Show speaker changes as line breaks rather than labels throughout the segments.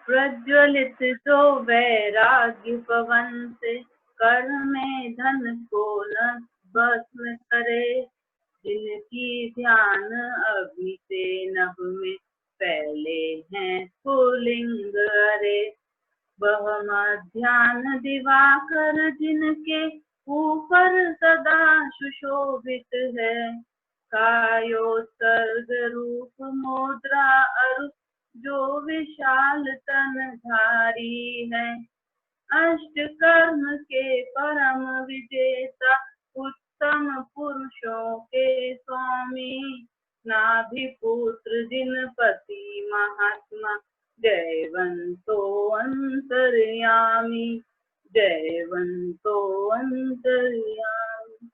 प्रज्वलित जो वैराग्य पवन से, कर में धन को न भस्म करे। जिनकी ध्यान अभी से नभ में पहले हैं स्फुलिंग अरे। वह ध्यान दिवाकर जिनके ऊपर सदा सुशोभित है। कायोत्सर्ग रूप मुद्रा अरु जो विशाल तन धारी है। अष्ट कर्म के परम विजेता, उत्तम पुरुषों के स्वामी। नाभि पुत्र जिनपति महात्मा, जयवंतो अंतर्यामी, जयवंतो अंतर्यामी।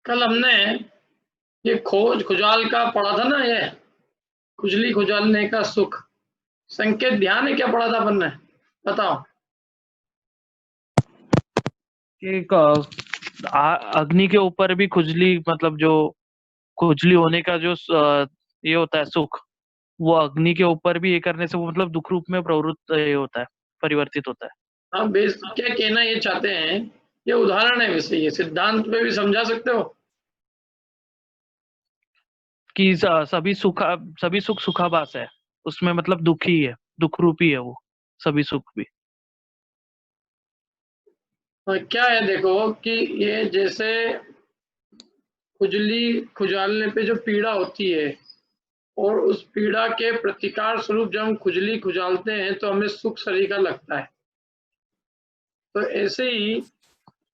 कल हमने ये खुजाल का पढ़ा था ना, ये खुजली खुजालने का सुख। संकेत ध्यान है क्या पढ़ा था अपन ने, बताओ।
अग्नि के ऊपर भी खुजली, मतलब जो खुजली होने का जो ये होता है सुख, वो अग्नि के ऊपर भी ये करने से वो मतलब दुख रूप में प्रवृत्त ये होता है, परिवर्तित होता है।
हाँ, क्या कहना ये चाहते हैं, ये उदाहरण है, वैसे ये सिद्धांत में भी समझा सकते हो
कि सभी सुख सुखाभास है, उसमें मतलब दुख ही है, दुख रूपी है वो सभी सुख भी।
क्या है देखो कि ये जैसे खुजली खुजालने पे जो पीड़ा होती है, और उस पीड़ा के प्रतिकार स्वरूप जब हम खुजली खुजालते हैं तो हमें सुख सरीखा लगता है। तो ऐसे ही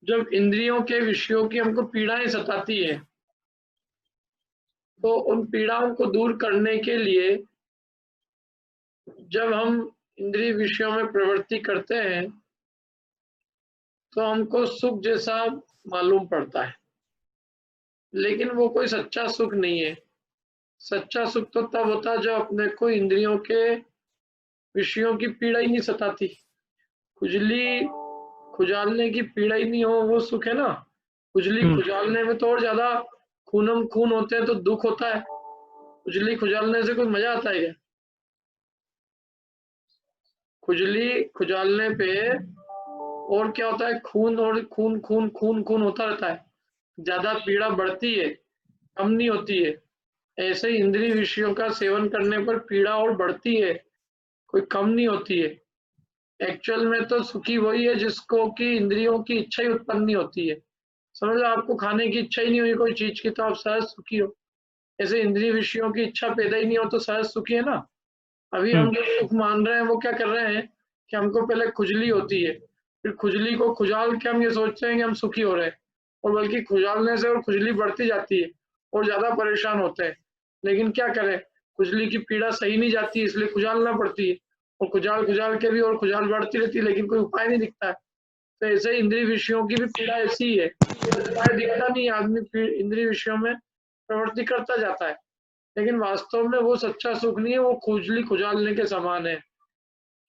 जब इंद्रियों के विषयों की हमको पीड़ाएं सताती है, तो उन पीड़ाओं को दूर करने के लिए जब हम इंद्रिय विषयों में प्रवृत्ति करते हैं तो हमको सुख जैसा मालूम पड़ता है, लेकिन वो कोई सच्चा सुख नहीं है। सच्चा सुख तो तब होता है जब अपने को इंद्रियों के विषयों की पीड़ा ही नहीं सताती। खुजली खुजालने की पीड़ा ही नहीं हो, वो सुख है ना। खुजली खुजालने में तो और ज्यादा खूनम खून होते हैं तो दुख होता है। खुजली खुजालने से कोई मजा आता है क्या? खुजली खुजालने पे और क्या होता है, खून और खून खून खून खून होता रहता है, ज्यादा पीड़ा बढ़ती है, कम नहीं होती है। ऐसे ही इंद्रिय विषयों का सेवन करने पर पीड़ा और बढ़ती है, कोई कम नहीं होती है। एक्चुअल में तो सुखी वही है जिसको कि इंद्रियों की इच्छा ही उत्पन्न नहीं होती है। समझ लो, आपको खाने की इच्छा ही नहीं हुई कोई चीज की तो आप सहज सुखी हो। ऐसे इंद्रिय विषयों की इच्छा पैदा ही नहीं हो तो सहज सुखी है ना। अभी हम जो सुख मान रहे हैं वो क्या कर रहे हैं कि हमको पहले खुजली होती है, फिर खुजली को खुजाल के हम ये सोचते हैं कि हम सुखी हो रहे हैं, और बल्कि खुजालने से और खुजली बढ़ती जाती है और ज्यादा परेशान होते हैं। लेकिन क्या करें, खुजली की पीड़ा सही नहीं जाती, इसलिए खुजालना पड़ती है, और खुजाल खुजाल के भी और खुजाल बढ़ती रहती है, लेकिन कोई उपाय नहीं दिखता है। तो ऐसे इंद्रिय विषयों की भी पीड़ा ऐसी ही है, उपाय दिखता नहीं, आदमी इंद्रिय विषयों में प्रवृत्ति करता जाता है, लेकिन वास्तव में वो सच्चा सुख नहीं है, वो खुजली खुजालने के समान है।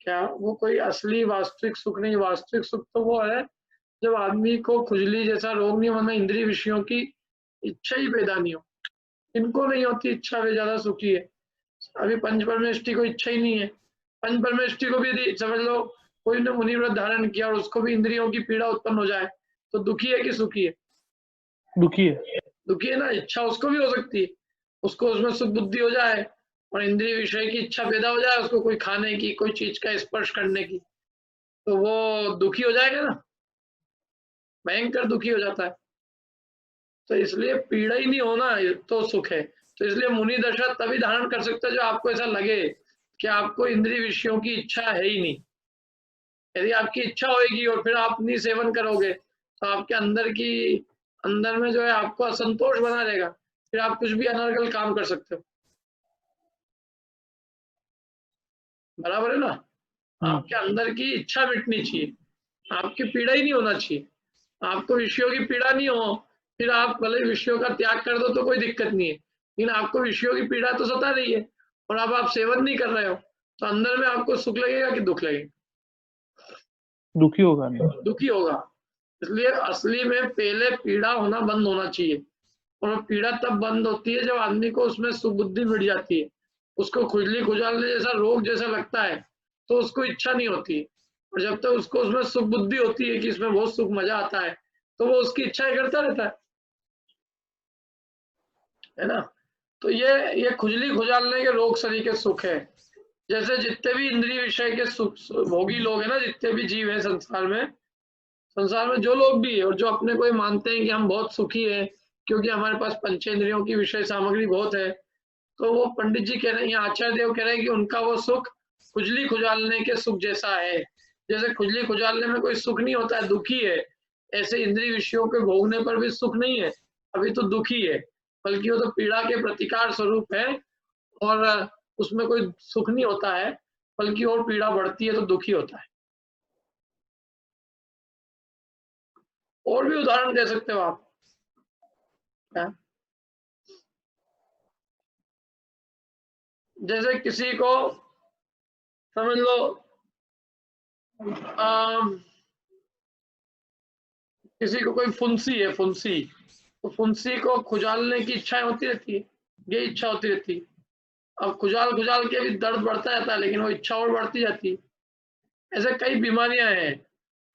क्या वो कोई असली वास्तविक सुख नहीं। वास्तविक सुख तो वो है जब आदमी को खुजली जैसा रोग नहीं होना, इंद्रिय विषयों की इच्छा ही पैदा नहीं हो। इनको नहीं होती इच्छा, वे ज्यादा सुखी है। अभी पंच परमेष्टि को इच्छा ही नहीं है। पंच परमेष्टि को भी समझ लो, कोई ने मुनि व्रत धारण किया और उसको भी इंद्रियों की पीड़ा उत्पन्न हो जाए तो दुखी है कि सुखी है?
दुखी है।
दुखी है ना। इच्छा उसको भी हो सकती है, उसको उसमें सुख बुद्धि हो जाए और इंद्रिय विषय की इच्छा पैदा हो जाए, उसको कोई खाने की, कोई चीज का स्पर्श करने की, तो वो दुखी हो जाएगा ना, भयंकर दुखी हो जाता है। तो इसलिए पीड़ा ही नहीं होना तो सुख है। तो इसलिए मुनि दशा तभी धारण कर सकते हो जो आपको ऐसा लगे कि आपको इंद्रिय विषयों की इच्छा है ही नहीं। यदि आपकी इच्छा होगी और फिर आप नहीं सेवन करोगे तो आपके अंदर में जो है आपको असंतोष बना रहेगा, फिर आप कुछ भी अनर्गल काम कर सकते हो। बराबर है ना। आपके अंदर की इच्छा मिटनी चाहिए, आपकी पीड़ा ही नहीं होना चाहिए। आपको विषयों की पीड़ा नहीं हो, फिर आप भले विषयों का त्याग कर दो तो कोई दिक्कत नहीं है, लेकिन आपको विषयों की पीड़ा तो सता रही है और अब आप सेवन नहीं कर रहे हो, तो अंदर में आपको सुख लगेगा कि दुख लगेगा?
दुखी होगा नहीं।
दुखी होगा। इसलिए असली में पहले पीड़ा होना बंद होना चाहिए, और पीड़ा तब बंद होती है जब आदमी को उसमें सुबुद्धि मिट जाती है, उसको खुजली खुजालने जैसा रोग जैसा लगता है तो उसको इच्छा नहीं होती, और जब तक उसको उसमें सुख बुद्धि होती है कि इसमें बहुत सुख मजा आता है तो वो उसकी इच्छाएं करता रहता है ना। तो ये खुजली खुजालने के रोग शरीर के सुख है। जैसे जितने भी इंद्रिय विषय के सुख भोगी लोग हैं ना, जितने भी जीव हैं संसार में जो लोग भी है और जो अपने को ये मानते हैं कि हम बहुत सुखी हैं क्योंकि हमारे पास पंचेंद्रियों की विषय सामग्री बहुत है, तो वो पंडित जी कह रहे हैं, यहाँ आचार्य देव कह रहे हैं कि उनका वो सुख खुजली खुजालने के सुख जैसा है। जैसे खुजली खुजालने में कोई सुख नहीं होता है, दुखी है, ऐसे इंद्रिय विषयों के भोगने पर भी सुख नहीं है, अभी तो दुखी है, बल्कि वो तो पीड़ा के प्रतिकार स्वरूप है, और उसमें कोई सुख नहीं होता है, बल्कि और पीड़ा बढ़ती है तो दुखी होता है। और भी उदाहरण दे सकते हो आप क्या? जैसे किसी को समझ लो किसी को कोई फुंसी है, फुंसी, तो फुंसी को खुजालने की इच्छाएं होती रहती है, ये इच्छा होती रहती है। अब खुजाल खुजाल के भी दर्द बढ़ता जाता है, लेकिन वो इच्छा और बढ़ती जाती है। ऐसे कई बीमारियां हैं,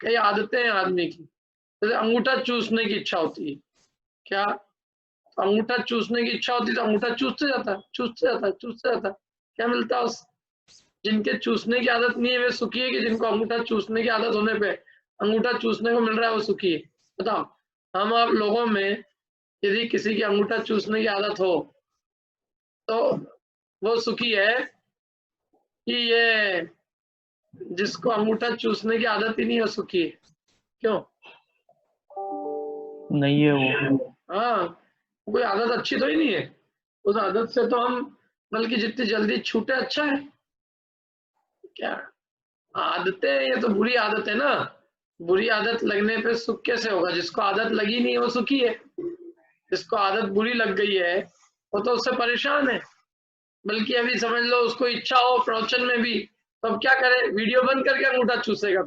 कई आदतें हैं आदमी की। जैसे अंगूठा चूसने की इच्छा होती है, क्या अंगूठा चूसने की इच्छा होती है तो अंगूठा चूसते जाता है, चूसते जाता है, चूसते जाता है, क्या मिलता है उस जिनके चूसने की आदत नहीं है वे सुखी है, कि जिनको अंगूठा चूसने की आदत होने पे अंगूठा चूसने को मिल रहा है वो सुखी है? बताओ। हम आप लोगों में यदि किसी की अंगूठा चूसने की आदत हो तो वो सुखी है, कि ये जिसको अंगूठा चूसने की आदत ही नहीं है वो सुखी है? क्यों?
नहीं है वो।
हाँ, कोई आदत अच्छी तो ही नहीं है, उस आदत से तो हम बल्कि जितनी जल्दी छूटे अच्छा है। क्या आदतें, ये तो बुरी आदत है ना, बुरी आदत लगने पे सुख कैसे होगा? जिसको आदत लगी नहीं है वो सुखी है, जिसको आदत बुरी लग गई है वो तो उससे परेशान है। बल्कि अभी समझ लो उसको इच्छा हो प्रवचन में भी, तो अब क्या करे, वीडियो बंद करके अंगूठा चूसेगा।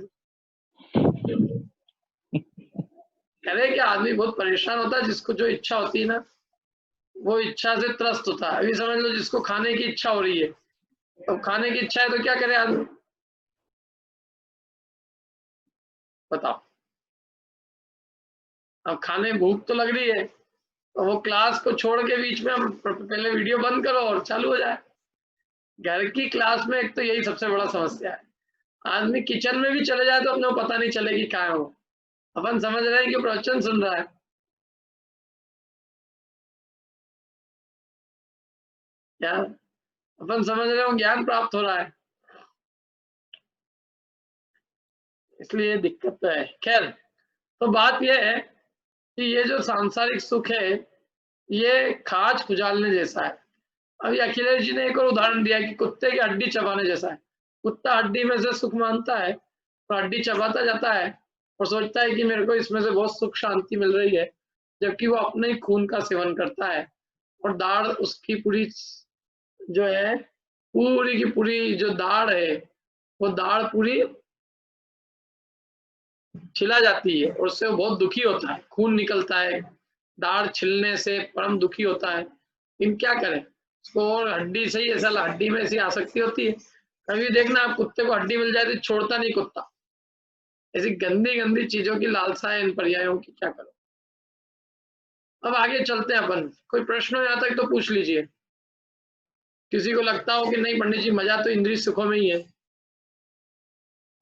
करे क्या, आदमी बहुत परेशान होता है, जिसको जो इच्छा होती है ना वो इच्छा से त्रस्त होता है। अभी समझ लो जिसको खाने की इच्छा हो रही है, तो खाने की इच्छा है तो क्या करे आदमी, बताओ। अब खाने भूख तो लग रही है, तो वो क्लास को छोड़ के बीच में हम पहले वीडियो बंद करो और चालू हो जाए। घर की क्लास में एक तो यही सबसे बड़ा समस्या है, आदमी किचन में भी चले जाए तो अपने को पता नहीं चलेगी कहाँ है वो, अपन समझ रहे हैं कि प्रवचन सुन रहा है। क्या अपन समझ रहे हो ज्ञान प्राप्त हो रहा है, इसलिए दिक्कत तो है। खैर, तो बात यह है कि ये जो सांसारिक सुख है ये खाज खुजालने जैसा है। अभी अखिलेश जी ने एक और उदाहरण दिया कि कुत्ते की हड्डी चबाने जैसा है। कुत्ता हड्डी में से सुख मानता है तो हड्डी चबाता जाता है और सोचता है कि मेरे को इसमें से बहुत सुख शांति मिल रही है, जबकि वो अपने ही खून का सेवन करता है, और दाढ़ उसकी पूरी जो है, पूरी की पूरी जो दाढ़ है वो दाढ़ पूरी छिला जाती है और उससे वो बहुत दुखी होता है, खून निकलता है, दाढ़ छिलने से परम दुखी होता है। इन क्या करें उसको, और हड्डी से ही ऐसा, हड्डी में ऐसी आसक्ति होती है। कभी देखना आप कुत्ते को हड्डी मिल जाए तो छोड़ता नहीं कुत्ता, ऐसी गंदी गंदी चीजों की लालसा है इन पर्यायों की, क्या करो। अब आगे चलते हैं अपन, कोई प्रश्न हो यहाँ तक तो पूछ लीजिए। किसी को लगता हो कि नहीं पंडित जी मजा तो इंद्रिय सुखों में ही है,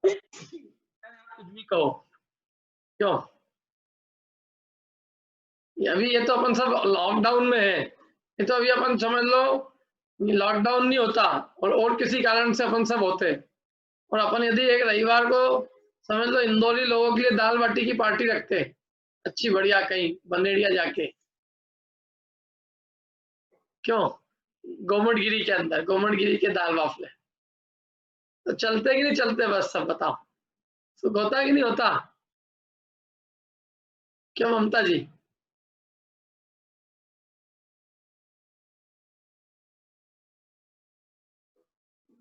कुछ भी कहो। क्यों? अभी ये तो अपन सब लॉकडाउन में है, ये तो अभी अपन समझ लो लॉकडाउन नहीं होता और किसी कारण से अपन सब होते, और अपन यदि एक रविवार को समझ लो इंदौरी लोगों के लिए दाल बाटी की पार्टी रखते अच्छी बढ़िया कहीं बनेड़िया जाके, क्यों, गोमटगिरी के अंदर, गोमटगिरी के दाल बाफले, तो चलते कि नहीं चलते? बस सब बताओ, सुख होता कि नहीं होता? क्यों ममता जी?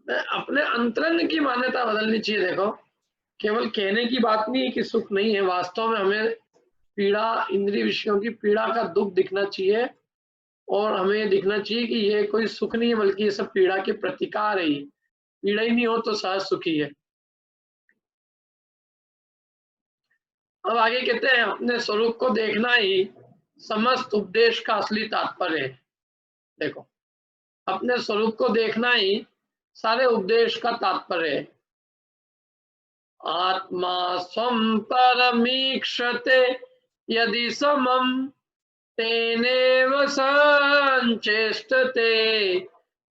अपने अंतरंग की मान्यता बदलनी चाहिए। देखो, केवल कहने की बात नहीं है कि सुख नहीं है, वास्तव में हमें पीड़ा, इंद्रिय विषयों की पीड़ा का दुख दिखना चाहिए, और हमें दिखना चाहिए कि ये कोई सुख नहीं है, बल्कि ये सब पीड़ा के प्रतिकार है। ये पीड़ा ही नहीं हो तो सहज सुखी है। अब आगे कहते हैं, अपने स्वरूप को देखना ही समस्त उपदेश का असली तात्पर्य है। देखो, अपने स्वरूप को देखना ही सारे उपदेश का तात्पर्य है। आत्मा स्वं परमीक्षते यदि समम तेनेव संचेष्टते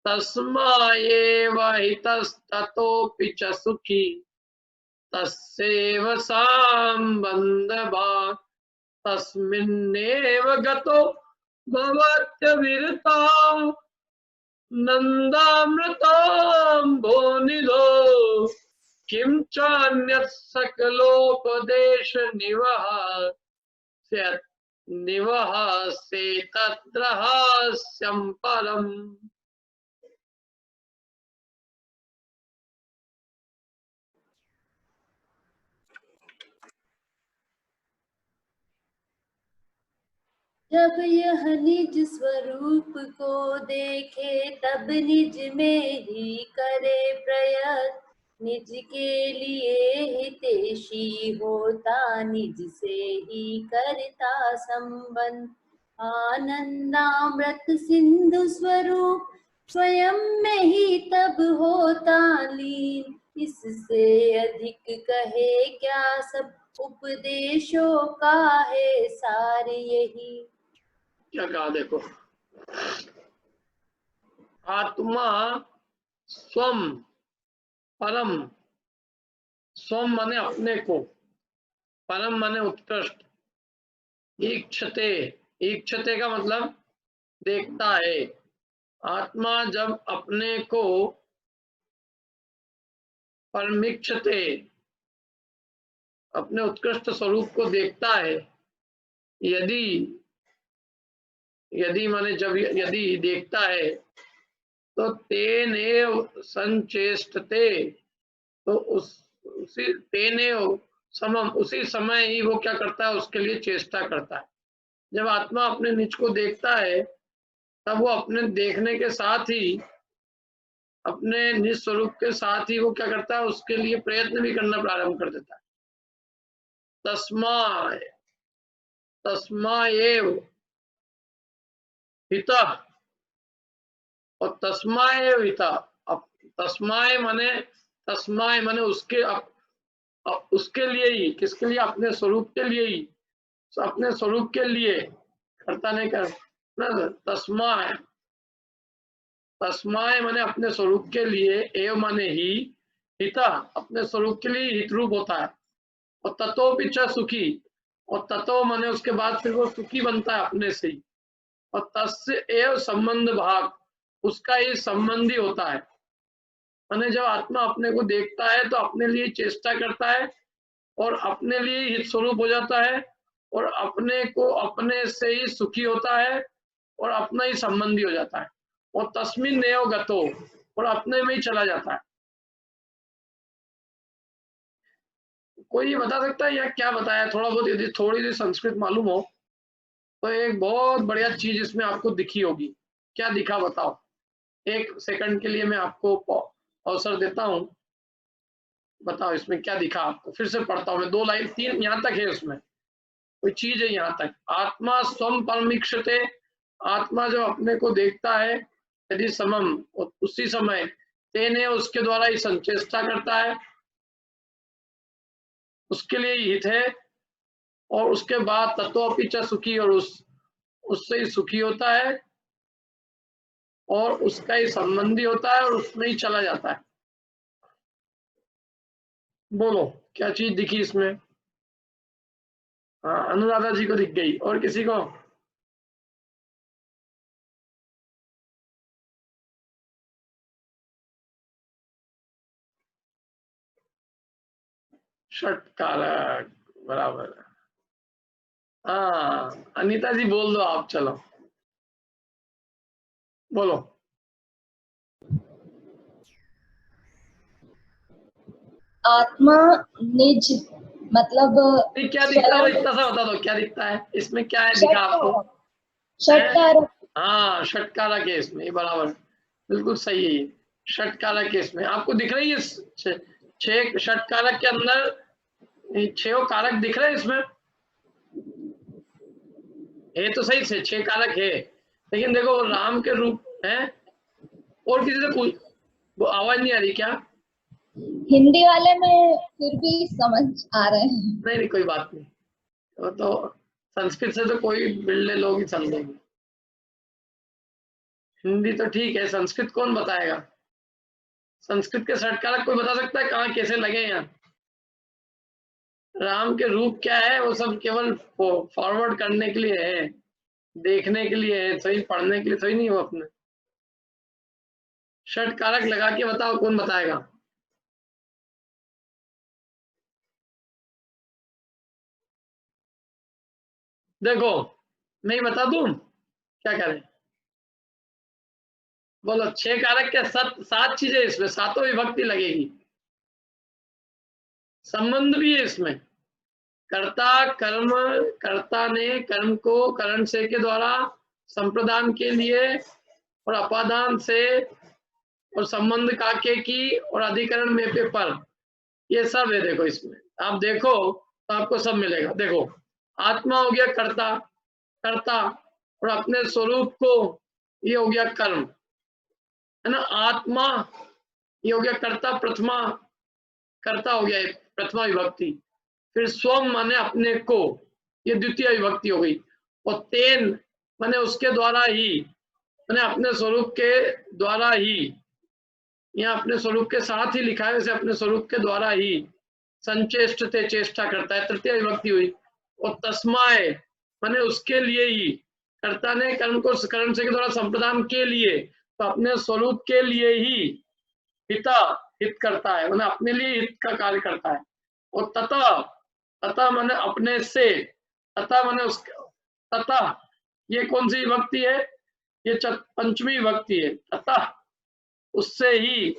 तस्माएव हितस्ततोऽपि च सुखी तस्यैव संबन्धभाक् तस्मिन्नेव गतो भवत्यविरता नन्दामृताम्भोनिधो किं चान्यत् सकलोपदेश निवहस्येत् तत्र हास्यं परम्।
जब यह निज स्वरूप को देखे तब निज में ही करे प्रयत्न, निज के लिए हितैषी होता निज से ही करता संबंध। आनंदामृत सिंधु स्वरूप स्वयं में ही तब होता लीन, इससे अधिक कहे क्या सब उपदेशों का है सार यही।
क्या कहा देखो, आत्मा स्वम परम, स्वम माने अपने को, परम माने उत्कृष्ट, ईक्षते, ईक्षते का मतलब देखता है। आत्मा जब अपने को परमीक्षते, अपने उत्कृष्ट स्वरूप को देखता है, यदि, यदि माने जब, यदि देखता है, तो तेनेव संचेष्टते, तो उसी तेनेव समम, उसी समय ही वो क्या करता है, उसके लिए चेष्टा करता है। जब आत्मा अपने निज को देखता है, तब वो अपने देखने के साथ ही, अपने निज स्वरूप के साथ ही वो क्या करता है, उसके लिए प्रयत्न भी करना प्रारंभ कर देता है। तस्माय, तस्माएव हितः, और तस्माएव हितः, अब तस्माय माने, तस्माय माने उसके, उसके लिए ही, किसके लिए, अपने स्वरूप के लिए ही, अपने स्वरूप के लिए, करता नहीं कर, तस्माय, तस्माय माने अपने स्वरूप के लिए, एव माने ही, हिता अपने स्वरूप के लिए हित रूप होता है, और ततोऽपि च सुखी, और ततो माने उसके बाद फिर वो सुखी बनता है अपने से ही, और तस्य एव संबंध भाग, उसका ही संबंधी होता है। माने जब आत्मा अपने को देखता है तो अपने लिए चेष्टा करता है, और अपने लिए हित स्वरूप हो जाता है, और अपने को अपने से ही सुखी होता है, और अपना ही संबंधी हो जाता है, और तस्मिन् एव गतो, और अपने में ही चला जाता है। कोई बता सकता है या क्या बताया, थोड़ा बहुत यदि थोड़ी सी संस्कृत मालूम हो तो एक बहुत बढ़िया चीज इसमें आपको दिखी होगी। क्या दिखा बताओ, एक सेकंड के लिए मैं आपको अवसर देता हूँ, बताओ इसमें क्या दिखा आपको। फिर से पढ़ता हूँ मैं, 2 लाइन 3 यहाँ तक है, उसमें कोई चीज है यहाँ तक। आत्मा स्वम परमीक्षते, आत्मा जब अपने को देखता है, यदि समम, उसी समय, तेने उसके द्वारा ही संचेष्टा करता है, उसके लिए ही हित है, और उसके बाद तत्वोऽपि च सुखी, और उससे ही सुखी होता है, और उसका ही संबंधी होता है, और उसमें ही चला जाता है। बोलो क्या चीज दिखी इसमें। हाँ, अनुराधा जी को दिख गई, और किसी को? षटकारक, बराबर। हाँ अनीता जी बोल दो आप, चलो बोलो।
आत्मा निज मतलब
क्या दिखता है इतना सा बता दो, क्या दिखता है इसमें, क्या है दिखा आपको?
षटकारक।
हाँ षटकारक है इसमें, ये बराबर बिल्कुल सही है। ये षटकारक है इसमें, आपको दिख रही है 6 षटकारक के अंदर 6 कारक दिख रहे हैं इसमें? ये तो सही से 6 कारक है, लेकिन देखो राम के रूप है। और किसी से कोई वो आवाज नहीं आ रही क्या?
हिंदी वाले में फिर भी समझ आ रहे हैं।
नहीं कोई बात नहीं, वो तो संस्कृत से तो कोई बिल्ले लोग ही समझेंगे, हिंदी तो ठीक है, संस्कृत कौन बताएगा? संस्कृत के षटकारक कोई बता सकता है कहाँ कैसे लगे यहाँ? राम के रूप क्या है वो सब केवल फॉरवर्ड करने के लिए है, देखने के लिए है, सही पढ़ने के लिए सही नहीं हो। अपने षटकारक लगा के बताओ, कौन बताएगा? देखो मैं बता दूं क्या करें? बोलो 6 कारक क्या? 7 चीजें इसमें, 7 विभक्ति लगेगी, संबंध भी है इसमें। कर्ता कर्म, कर्ता ने कर्म को करण से के द्वारा संप्रदान के लिए, और अपादान से, और संबंध काके की, और अधिकरण में पे पर, ये सब है। देखो इसमें आप देखो तो आपको सब मिलेगा। देखो आत्मा हो गया कर्ता, कर्ता, और अपने स्वरूप को, ये हो गया कर्म, है ना। आत्मा ये हो गया कर्ता, प्रथमा कर्ता हो गया प्रथमा विभक्ति। फिर स्वम माने अपने को, ये द्वितीय विभक्ति हो गई। और तेन माने उसके द्वारा ही, माने अपने स्वरूप के द्वारा ही, यहाँ अपने स्वरूप के साथ ही लिखा है वैसे, अपने स्वरूप के द्वारा ही संचेष्ट ते चेष्टा करता है, तृतीय विभक्ति हुई। और तस्माय माने उसके लिए ही, कर्ता ने कर्म को करण से के द्वारा संप्रदान के लिए, तो अपने स्वरूप के लिए ही हिता हित करता है, माने अपने लिए हित का कार्य करता है। और तथा, तथा माने अपने से, तथा माने उसके, तथा ये कौन सी विभक्ति है? ये पंचमी विभक्ति है। तथा उससे ही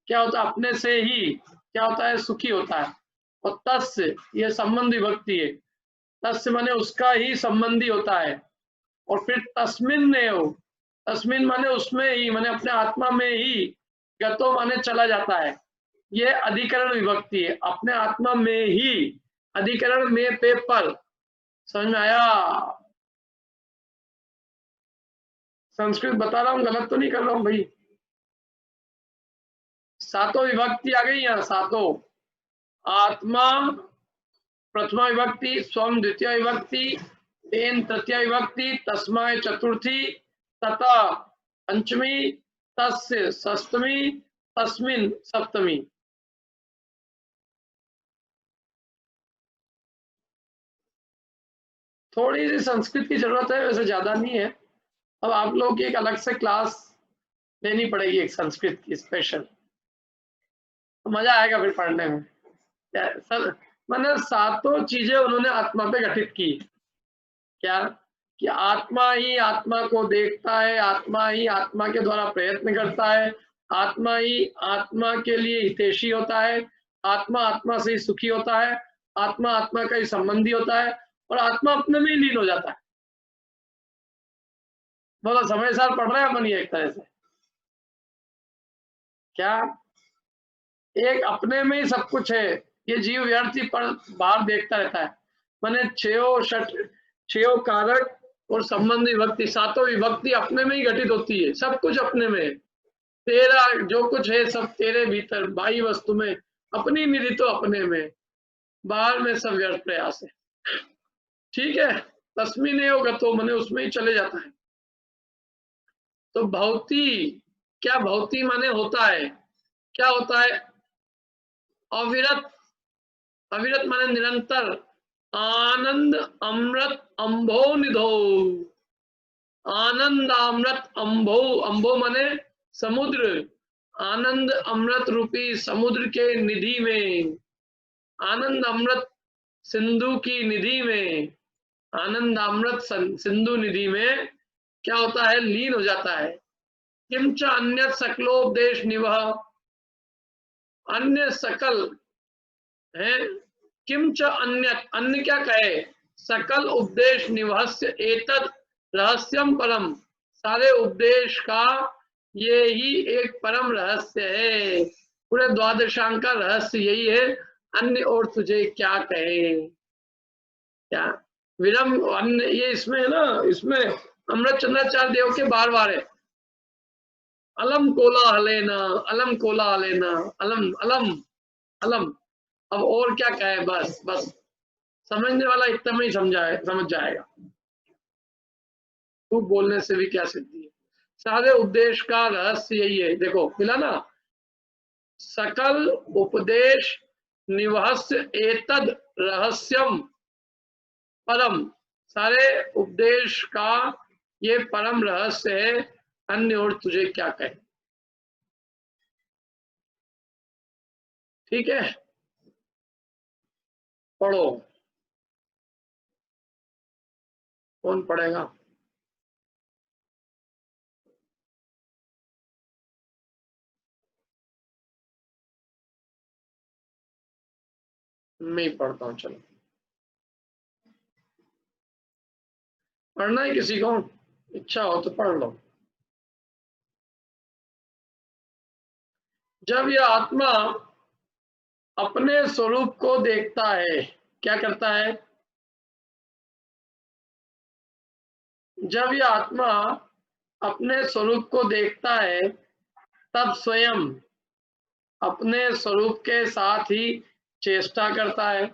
क्या होता है? अपने से ही क्या होता है? सुखी होता है। और तस्य ये संबंध विभक्ति है, तस्य माने उसका ही संबंधी होता है। और फिर तस्मिन ने हो, तस्मिन माने उसमें ही, माने अपने आत्मा में ही, गतो माने चला जाता है, ये अधिकरण विभक्ति है। अपने आत्मा में ही, अधिकरण में पे पर, समझ में आया? संस्कृत बता रहा हूँ, गलत तो नहीं कर रहा हूँ भाई। 7 विभक्ति आ गई यहाँ, 7। आत्मा प्रथमा विभक्ति, स्वम द्वितीय विभक्ति, तेन तृतीय विभक्ति, तस्माय चतुर्थी, तथा पंचमी, तस्य षष्ठमी, तस्मिन सप्तमी। थोड़ी सी संस्कृत की जरूरत है, वैसे ज्यादा नहीं है। अब आप लोग की एक अलग से क्लास लेनी पड़ेगी, एक संस्कृत की स्पेशल, तो मजा आएगा फिर पढ़ने में। सर मैंने 7 चीजें उन्होंने आत्मा पे घटित की। क्या? कि आत्मा ही आत्मा को देखता है, आत्मा ही आत्मा के द्वारा प्रयत्न करता है, आत्मा ही आत्मा के लिए हितैषी होता है, आत्मा आत्मा से ही सुखी होता है, आत्मा आत्मा का ही संबंधी होता है, और आत्मा अपने में ही लीन हो जाता है। बोलो समय साल पढ़ रहे हैं अपन ये एक तरह से। क्या? एक अपने में ही सब कुछ है, ये जीव व्यर्थी पर बाहर देखता रहता है। मैंने 6 कारक और संबंधी विभक्ति, 7 विभक्ति अपने में ही घटित होती है, सब कुछ अपने में। तेरा जो कुछ है सब तेरे भीतर, बाह्य वस्तु में, अपनी निधि तो अपने में, बाहर में सब व्यर्थ प्रयास है। ठीक है, तस्मी नहीं होगा तो मैंने उसमें ही चले जाता है। तो भौती, क्या भौती माने होता है? क्या होता है? अविरत, अविरत माने निरंतर, आनंद अमृत अम्भो निधो, आनंद अमृत अम्भो, अम्भो माने समुद्र, आनंद अमृत रूपी समुद्र के निधि में, आनंद अमृत सिंधु की निधि में, आनंद अमृत सिंधु निधि में क्या होता है? लीन हो जाता है। किंच अन्य सकलोपदेश निवह, अन्य सकल है। किम च अन्यत्, अन्य क्या कहे, सकल उपदेश निवहस्य एतद रहस्यम परम, सारे उपदेश का ये ही एक परम रहस्य है, पूरे द्वादशांग का रहस्य यही है, अन्य और तुझे क्या कहे। क्या विरम अन्य, ये इसमें है ना, इसमें अमृत चंद्राचार्य देव के बार बार है, अलम कोला हलेना, अलम कोला हलेना, अलम अलम अलम। अब और क्या कहे, बस बस समझने वाला इतना में ही समझ जाएगा, खूब बोलने से भी क्या सिद्धि है। सारे उपदेश का रहस्य यही है, देखो मिला ना, सकल उपदेश निवहस्य एतद रहस्यम परम, सारे उपदेश का ये परम रहस्य है, अन्य और तुझे क्या कहे। ठीक है, पढ़ो, कौन पढ़ेगा। मैं ही पढ़ता हूँ, चलो। पढ़ना है किसी को, इच्छा हो तो पढ़ लो। जब यह आत्मा अपने स्वरूप को देखता है, क्या करता है, जब यह आत्मा अपने स्वरूप को देखता है, तब स्वयं अपने स्वरूप के साथ ही चेष्टा करता है,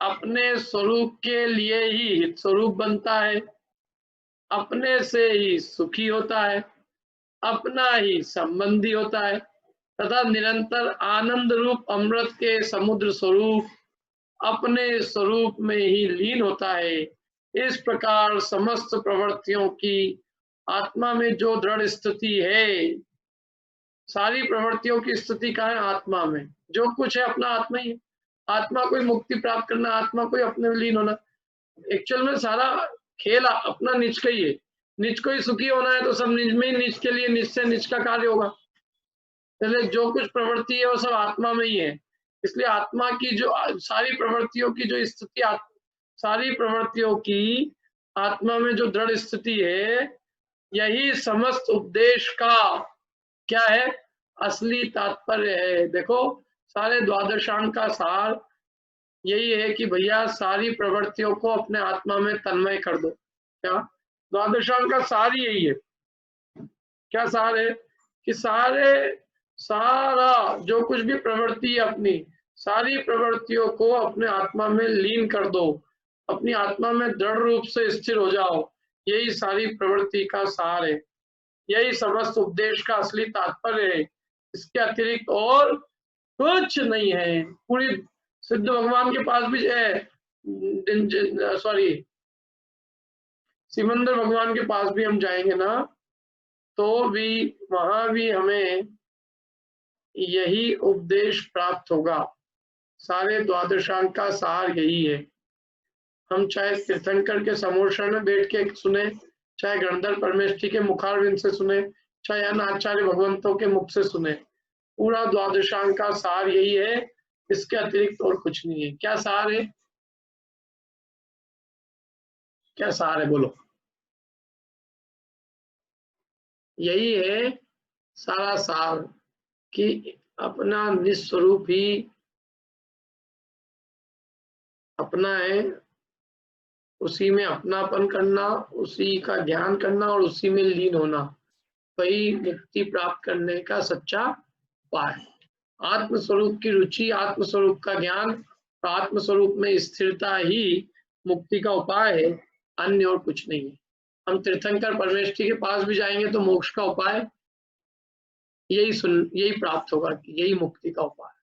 अपने स्वरूप के लिए ही हित स्वरूप बनता है, अपने से ही सुखी होता है, अपना ही संबंधी होता है, तथा निरंतर आनंद रूप अमृत के समुद्र स्वरूप अपने स्वरूप में ही लीन होता है। इस प्रकार समस्त प्रवृत्तियों की आत्मा में जो दृढ़ स्थिति है, सारी प्रवृत्तियों की स्थिति कहाँ है, आत्मा में, जो कुछ है अपना आत्मा ही है। आत्मा कोई मुक्ति प्राप्त करना, आत्मा कोई अपने में लीन होना, एक्चुअल में सारा खेल अपना निज का ही है। निज को ही सुखी होना है तो सब निज में ही, निज के लिए निज से निज का कार्य होगा। इसलिए जो कुछ प्रवृत्ति है वो सब आत्मा में ही है। इसलिए आत्मा की जो सारी प्रवृत्तियों की जो स्थिति, सारी प्रवृत्तियों की आत्मा में जो दृढ़ स्थिति है, यही समस्त उपदेश का क्या है, असली तात्पर्य है। देखो सारे द्वादशांग का सार यही है कि भैया सारी प्रवृत्तियों को अपने आत्मा में तन्मय कर दो। क्या द्वादशांग का सार यही है, क्या सार है कि सारा जो कुछ भी प्रवृत्ति है अपनी, सारी प्रवृत्तियों को अपने आत्मा में लीन कर दो, अपनी आत्मा में दृढ़ रूप से स्थिर हो जाओ, यही सारी प्रवृत्ति का सार है, यही समस्त उपदेश का असली तात्पर्य है। इसके अतिरिक्त और कुछ नहीं है। पूरी सिद्ध भगवान के पास भी है, सॉरी सिमंदर भगवान के पास भी हम जाएंगे ना, तो भी वहां भी हमें यही उपदेश प्राप्त होगा। सारे द्वादशांग का सार यही है। हम चाहे तीर्थंकर के समोषण में बैठ के सुने, चाहे गणधर परमेष्ठी के मुखारविंद से सुने, चाहे अन्य आचार्य भगवंतों के मुख से सुने, पूरा द्वादशांग का सार यही है, इसके अतिरिक्त और कुछ नहीं है। क्या सार है, क्या सार है, बोलो। यही है सारा सार कि अपना निस्वरूप ही अपना है, उसी में अपनापन करना, उसी का ध्यान करना और उसी में लीन होना, वही मुक्ति प्राप्त करने का सच्चा उपाय। आत्मस्वरूप की रुचि, आत्मस्वरूप का ज्ञान, आत्मस्वरूप में स्थिरता ही मुक्ति का उपाय है, अन्य और कुछ नहीं है। हम तीर्थंकर परमेष्ठी के पास भी जाएंगे तो मोक्ष का उपाय यही प्राप्त होगा कि यही मुक्ति का उपाय।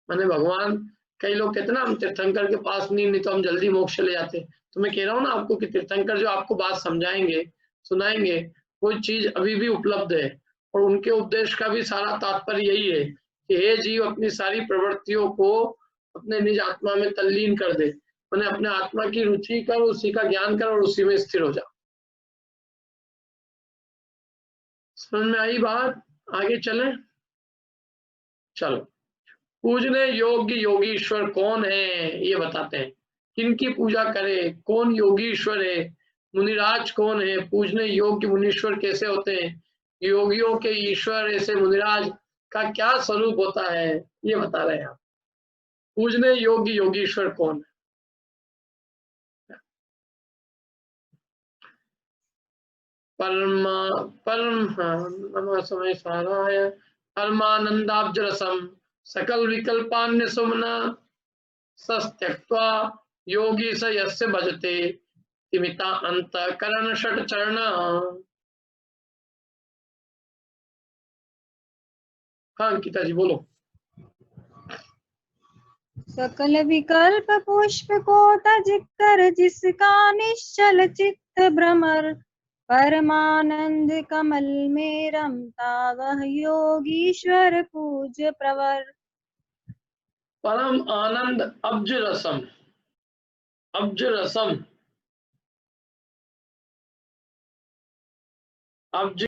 मैंने भगवान, कई लोग कहते ना हम तीर्थंकर के पास नहीं तो हम जल्दी मोक्ष चले जाते। तो मैं कह रहा हूँ ना आपको कि तीर्थंकर जो आपको बात समझाएंगे, सुनाएंगे, वो चीज अभी भी उपलब्ध है, और उनके उपदेश का भी सारा तात्पर्य यही है कि हे जीव, अपनी सारी प्रवृत्तियों को अपने निज आत्मा में तल्लीन कर दे, मैंने अपने आत्मा की रुचि कर, उसी का ज्ञान कर और उसी में स्थिर हो जा। समझ में आई बात, आगे चलें, चलो। पूजने योग्य योगीश्वर कौन है, ये बताते हैं। किनकी पूजा करे, कौन योगीश्वर है, मुनिराज कौन है, पूजने योग्य मुनीश्वर कैसे होते हैं, योगियों के ईश्वर ऐसे मुनिराज का क्या स्वरूप होता है, ये बता रहे हैं आप। पूजने योग्य योगीश्वर कौन है। समय साराय परमानंदाब्ज रसम सकल विकल्पान्य सुमना सस्त्यक्त्वा योगी स यस्य भजते तिमिता अंतःकरण षट चरण। हाँ अंकिता जी बोलो।
सकल विकल्प पुष्प को तज कर जिसका निश्चल चित्त भ्रमर परमानंद कमल में रमता वह योगीश्वर पूज्य प्रवर।
परम आनंद अब्ज रसम, अब्ज रसम, अब्ज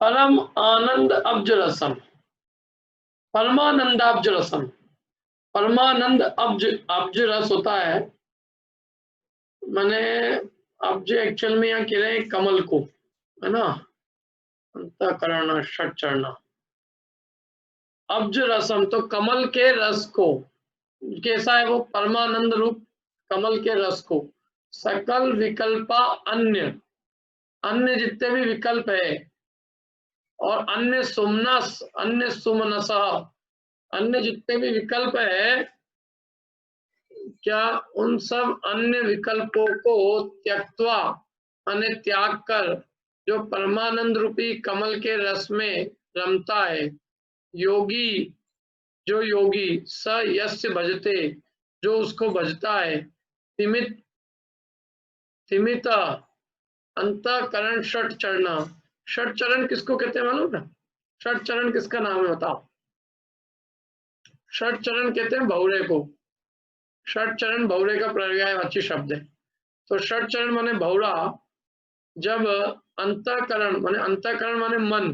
परम आनंद अब्ज रसम, परमानंदाब्ज रसम। परमानंद अब्ज, अब्ज रस होता है, माने अब्ज एक्चुअल में यहाँ कह रहे हैं कमल को, है ना, अंतःकरण षट चरण। अब्ज रसम तो कमल के रस को, कैसा है वो, परमानंद रूप कमल के रस को। सकल विकल्पा अन्य, अन्य जितने भी विकल्प है, और अन्य सुमनस, अन्य सुमनस, अन्य जितने भी विकल्प है, क्या उन सब अन्य विकल्पों को त्यक्त्वा, अन्य त्याग कर, जो परमानंद रूपी कमल के रस में रमता है, योगी, जो योगी, स यस्य भजते, जो उसको भजता है, तिमित, तिमित अंतःकरण षट चरण। षट चरण किसको कहते हैं मालूम ना? षट चरण किसका नाम है बताओ? षट चरण कहते हैं भौरे को। षट चरण भौरे का पर्यायवाची शब्द है। तो षट चरण माने भौरा, जब अंतःकरण माने, अंतःकरण माने मन,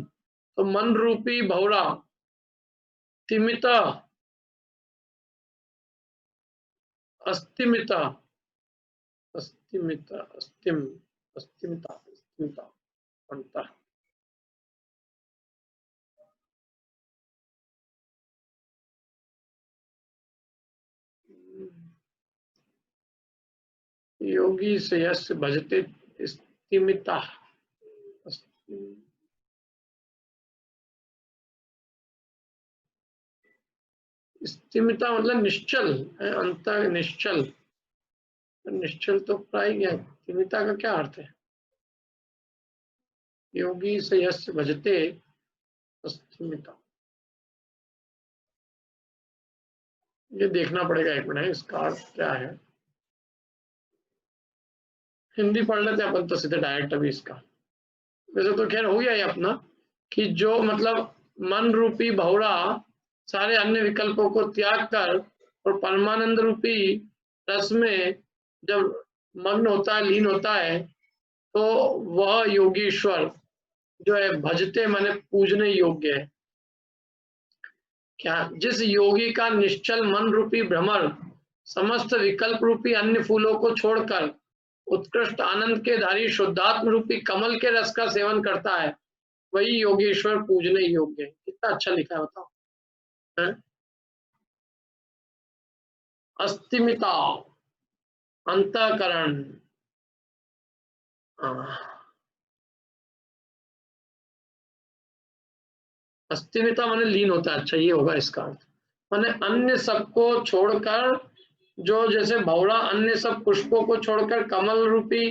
तो मन रूपी भौरा तिमित, अस्तिमित, अस्तिमित, अस्तिम, अस्तिमिता, अस्तिमिता, अंतः, योगी से यस्य भजते स्तिमिता, स्तिमिता मतलब निश्चल है, अंत निश्चल, निश्चल तो प्राय गया। स्तिमिता का क्या अर्थ है? योगी से यस्य भजते स्तिमिता, ये देखना पड़ेगा एक मिनट, इसका अर्थ क्या है। हिंदी पढ़ लेते अपन तो सीधे डायरेक्ट अभी इसका। वैसे तो खैर हो गया ये अपना, कि जो मतलब मन रूपी भौरा सारे अन्य विकल्पों को त्याग कर और परमानंद रूपी रस में जब मग्न होता है, लीन होता है, तो वह योगीश्वर जो है भजते माने पूजने योग्य है। क्या? जिस योगी का निश्चल मन रूपी भ्रमर समस्त विकल्प रूपी अन्य फूलों को छोड़कर उत्कृष्ट आनंद के धारी शुद्धात्म रूपी कमल के रस का सेवन करता है, वही योगेश्वर पूजने योग्य है। कितना अच्छा लिखा है बताओ, है? अस्तिमिता, अंतःकरण, अस्तिमिता माने लीन होता है। अच्छा ये होगा इसका अर्थ, माने अन्य सबको छोड़कर, जो जैसे भौरा अन्य सब पुष्पों को छोड़कर कमल रूपी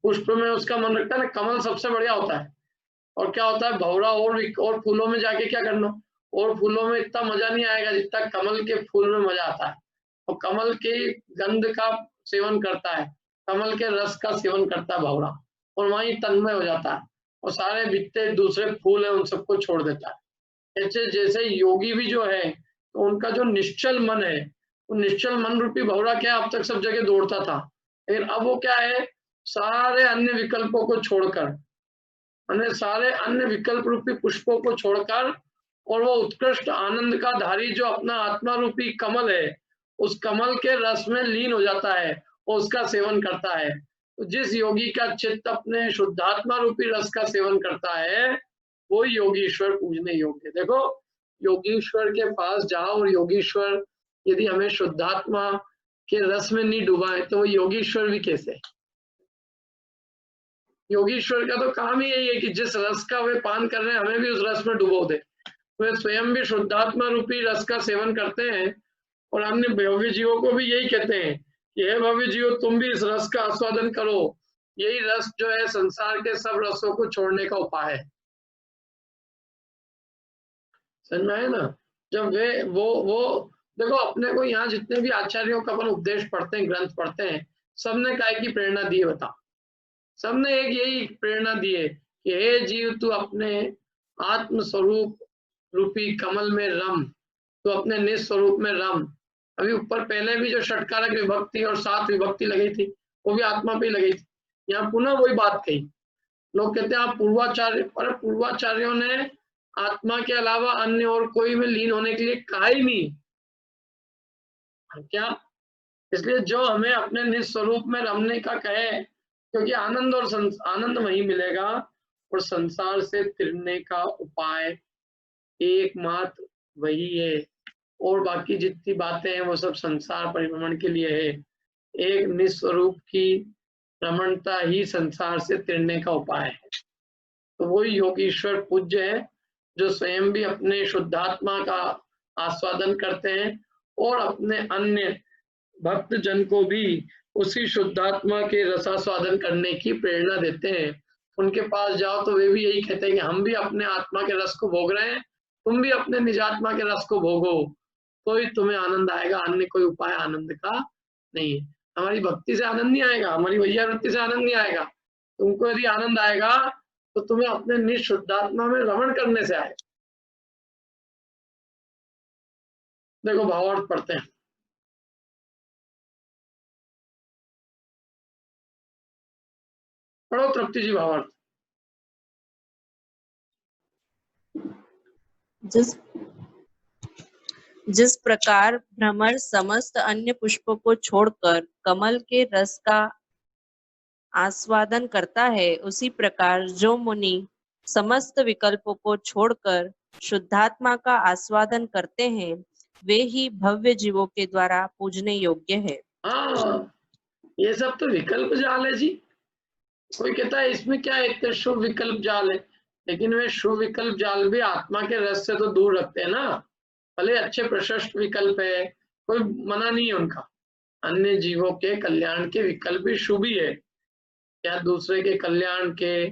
पुष्प में उसका मन रखता है ना, कमल सबसे बढ़िया होता है। और क्या होता है, भौरा और फूलों में जाके क्या करना, और फूलों में इतना मजा नहीं आएगा जितना कमल के फूल में मजा आता है। और कमल के गंध का सेवन करता है, कमल के रस का सेवन करता है भौरा, और वहीं तन्मय हो जाता है और सारे बिकते दूसरे फूल है उन सबको छोड़ देता है। ऐसे जैसे योगी भी जो है, तो उनका जो निश्चल मन है, वो निश्चल मन रूपी भौरा क्या अब तक सब जगह दौड़ता था, लेकिन अब वो क्या है, सारे अन्य विकल्पों को छोड़कर, सारे अन्य विकल्प रूपी पुष्पों को छोड़कर, और वो उत्कृष्ट आनंद का धारी जो अपना आत्मा रूपी कमल है, उस कमल के रस में लीन हो जाता है और उसका सेवन करता है। तो जिस योगी का चित्त अपने शुद्धात्मा रूपी रस का सेवन करता है, वो योगीश्वर पूजने योग्य। देखो, योगीश्वर के पास जाओ और योगीश्वर यदि हमें शुद्धात्मा के रस में नहीं डुबाए तो वो योगीश्वर भी कैसे। योगीश्वर का तो काम ही यही है कि जिस रस का वे पान कर रहे हैं हमें भी उस रस में डुबो दे। वे स्वयं भी शुद्धात्मा रूपी रस का सेवन करते हैं और अन्य भव्य जीवों को भी यही कहते हैं कि हे भव्य जीवो, तुम भी इस रस का आस्वादन करो। यही रस जो है संसार के सब रसों को छोड़ने का उपाय है। समझ में आया ना। जब वे वो देखो, अपने को यहाँ जितने भी आचार्यों का अपन उपदेश पढ़ते हैं, ग्रंथ पढ़ते हैं, सबने काय की प्रेरणा दी है बता। सबने एक यही प्रेरणा दी है कि हे जीव, तू अपने आत्म स्वरूप रूपी कमल में रम, तो अपने निस्वरूप में रम। अभी ऊपर पहले भी जो षटकारक विभक्ति और 7 विभक्ति लगी थी, वो भी आत्मा पे लगी थी। यहाँ पुनः वही बात कही। लोग कहते हैं आप पूर्वाचार्य, पर पूर्वाचार्यों ने आत्मा के अलावा अन्य और कोई में लीन होने के लिए कहा ही नहीं। क्या? इसलिए जो हमें अपने निस्वरूप में रमने का कहे, क्योंकि आनंद और आनंद वही मिलेगा, और संसार से तिरने का उपाय एकमात्र वही है। और बाकी जितनी बातें हैं वो सब संसार परिभ्रमण के लिए है। एक निस्वरूप की रमणता ही संसार से तिरने का उपाय है। तो वही योगीश्वर पूज्य है जो स्वयं भी अपने शुद्धात्मा का आस्वादन करते हैं और अपने अन्य भक्त जन को भी उसी शुद्धात्मा के रसास्वादन करने की प्रेरणा देते हैं। उनके पास जाओ तो वे भी यही कहते हैं कि हम भी अपने आत्मा के रस को भोग रहे हैं, तुम भी अपने निजात्मा के रस को भोगो, तो ही तुम्हें आनंद आएगा। अन्य कोई उपाय आनंद का नहीं है। हमारी भक्ति से आनंद नहीं आएगा, हमारी वैयावृत्ति से आनंद नहीं आएगा। तुमको यदि आनंद आएगा तो तुम्हें अपने निशुद्धात्मा में रमण करने से आएगा। देखो भावार्थ पढ़ते हैं। पढ़ो तृप्ति जी भावार्थ।
जिस प्रकार भ्रमर समस्त अन्य पुष्पों को छोड़कर कमल के रस का आस्वादन करता है, उसी प्रकार जो मुनि समस्त विकल्पों को छोड़कर शुद्धात्मा का आस्वादन करते हैं, वे ही भव्य जीवों के द्वारा पूजने योग्य है।
हाँ, ये सब तो विकल्प जाल है जी। कोई कहता है इसमें क्या इतने शुभ विकल्प जाल है, लेकिन वे शुभ विकल्प जाल भी आत्मा के रस से तो दूर रखते हैं ना। भले अच्छे प्रशस्त विकल्प है, कोई मना नहीं है उनका। अन्य जीवों के कल्याण के विकल्प भी शुभ ही है, या दूसरे के कल्याण के,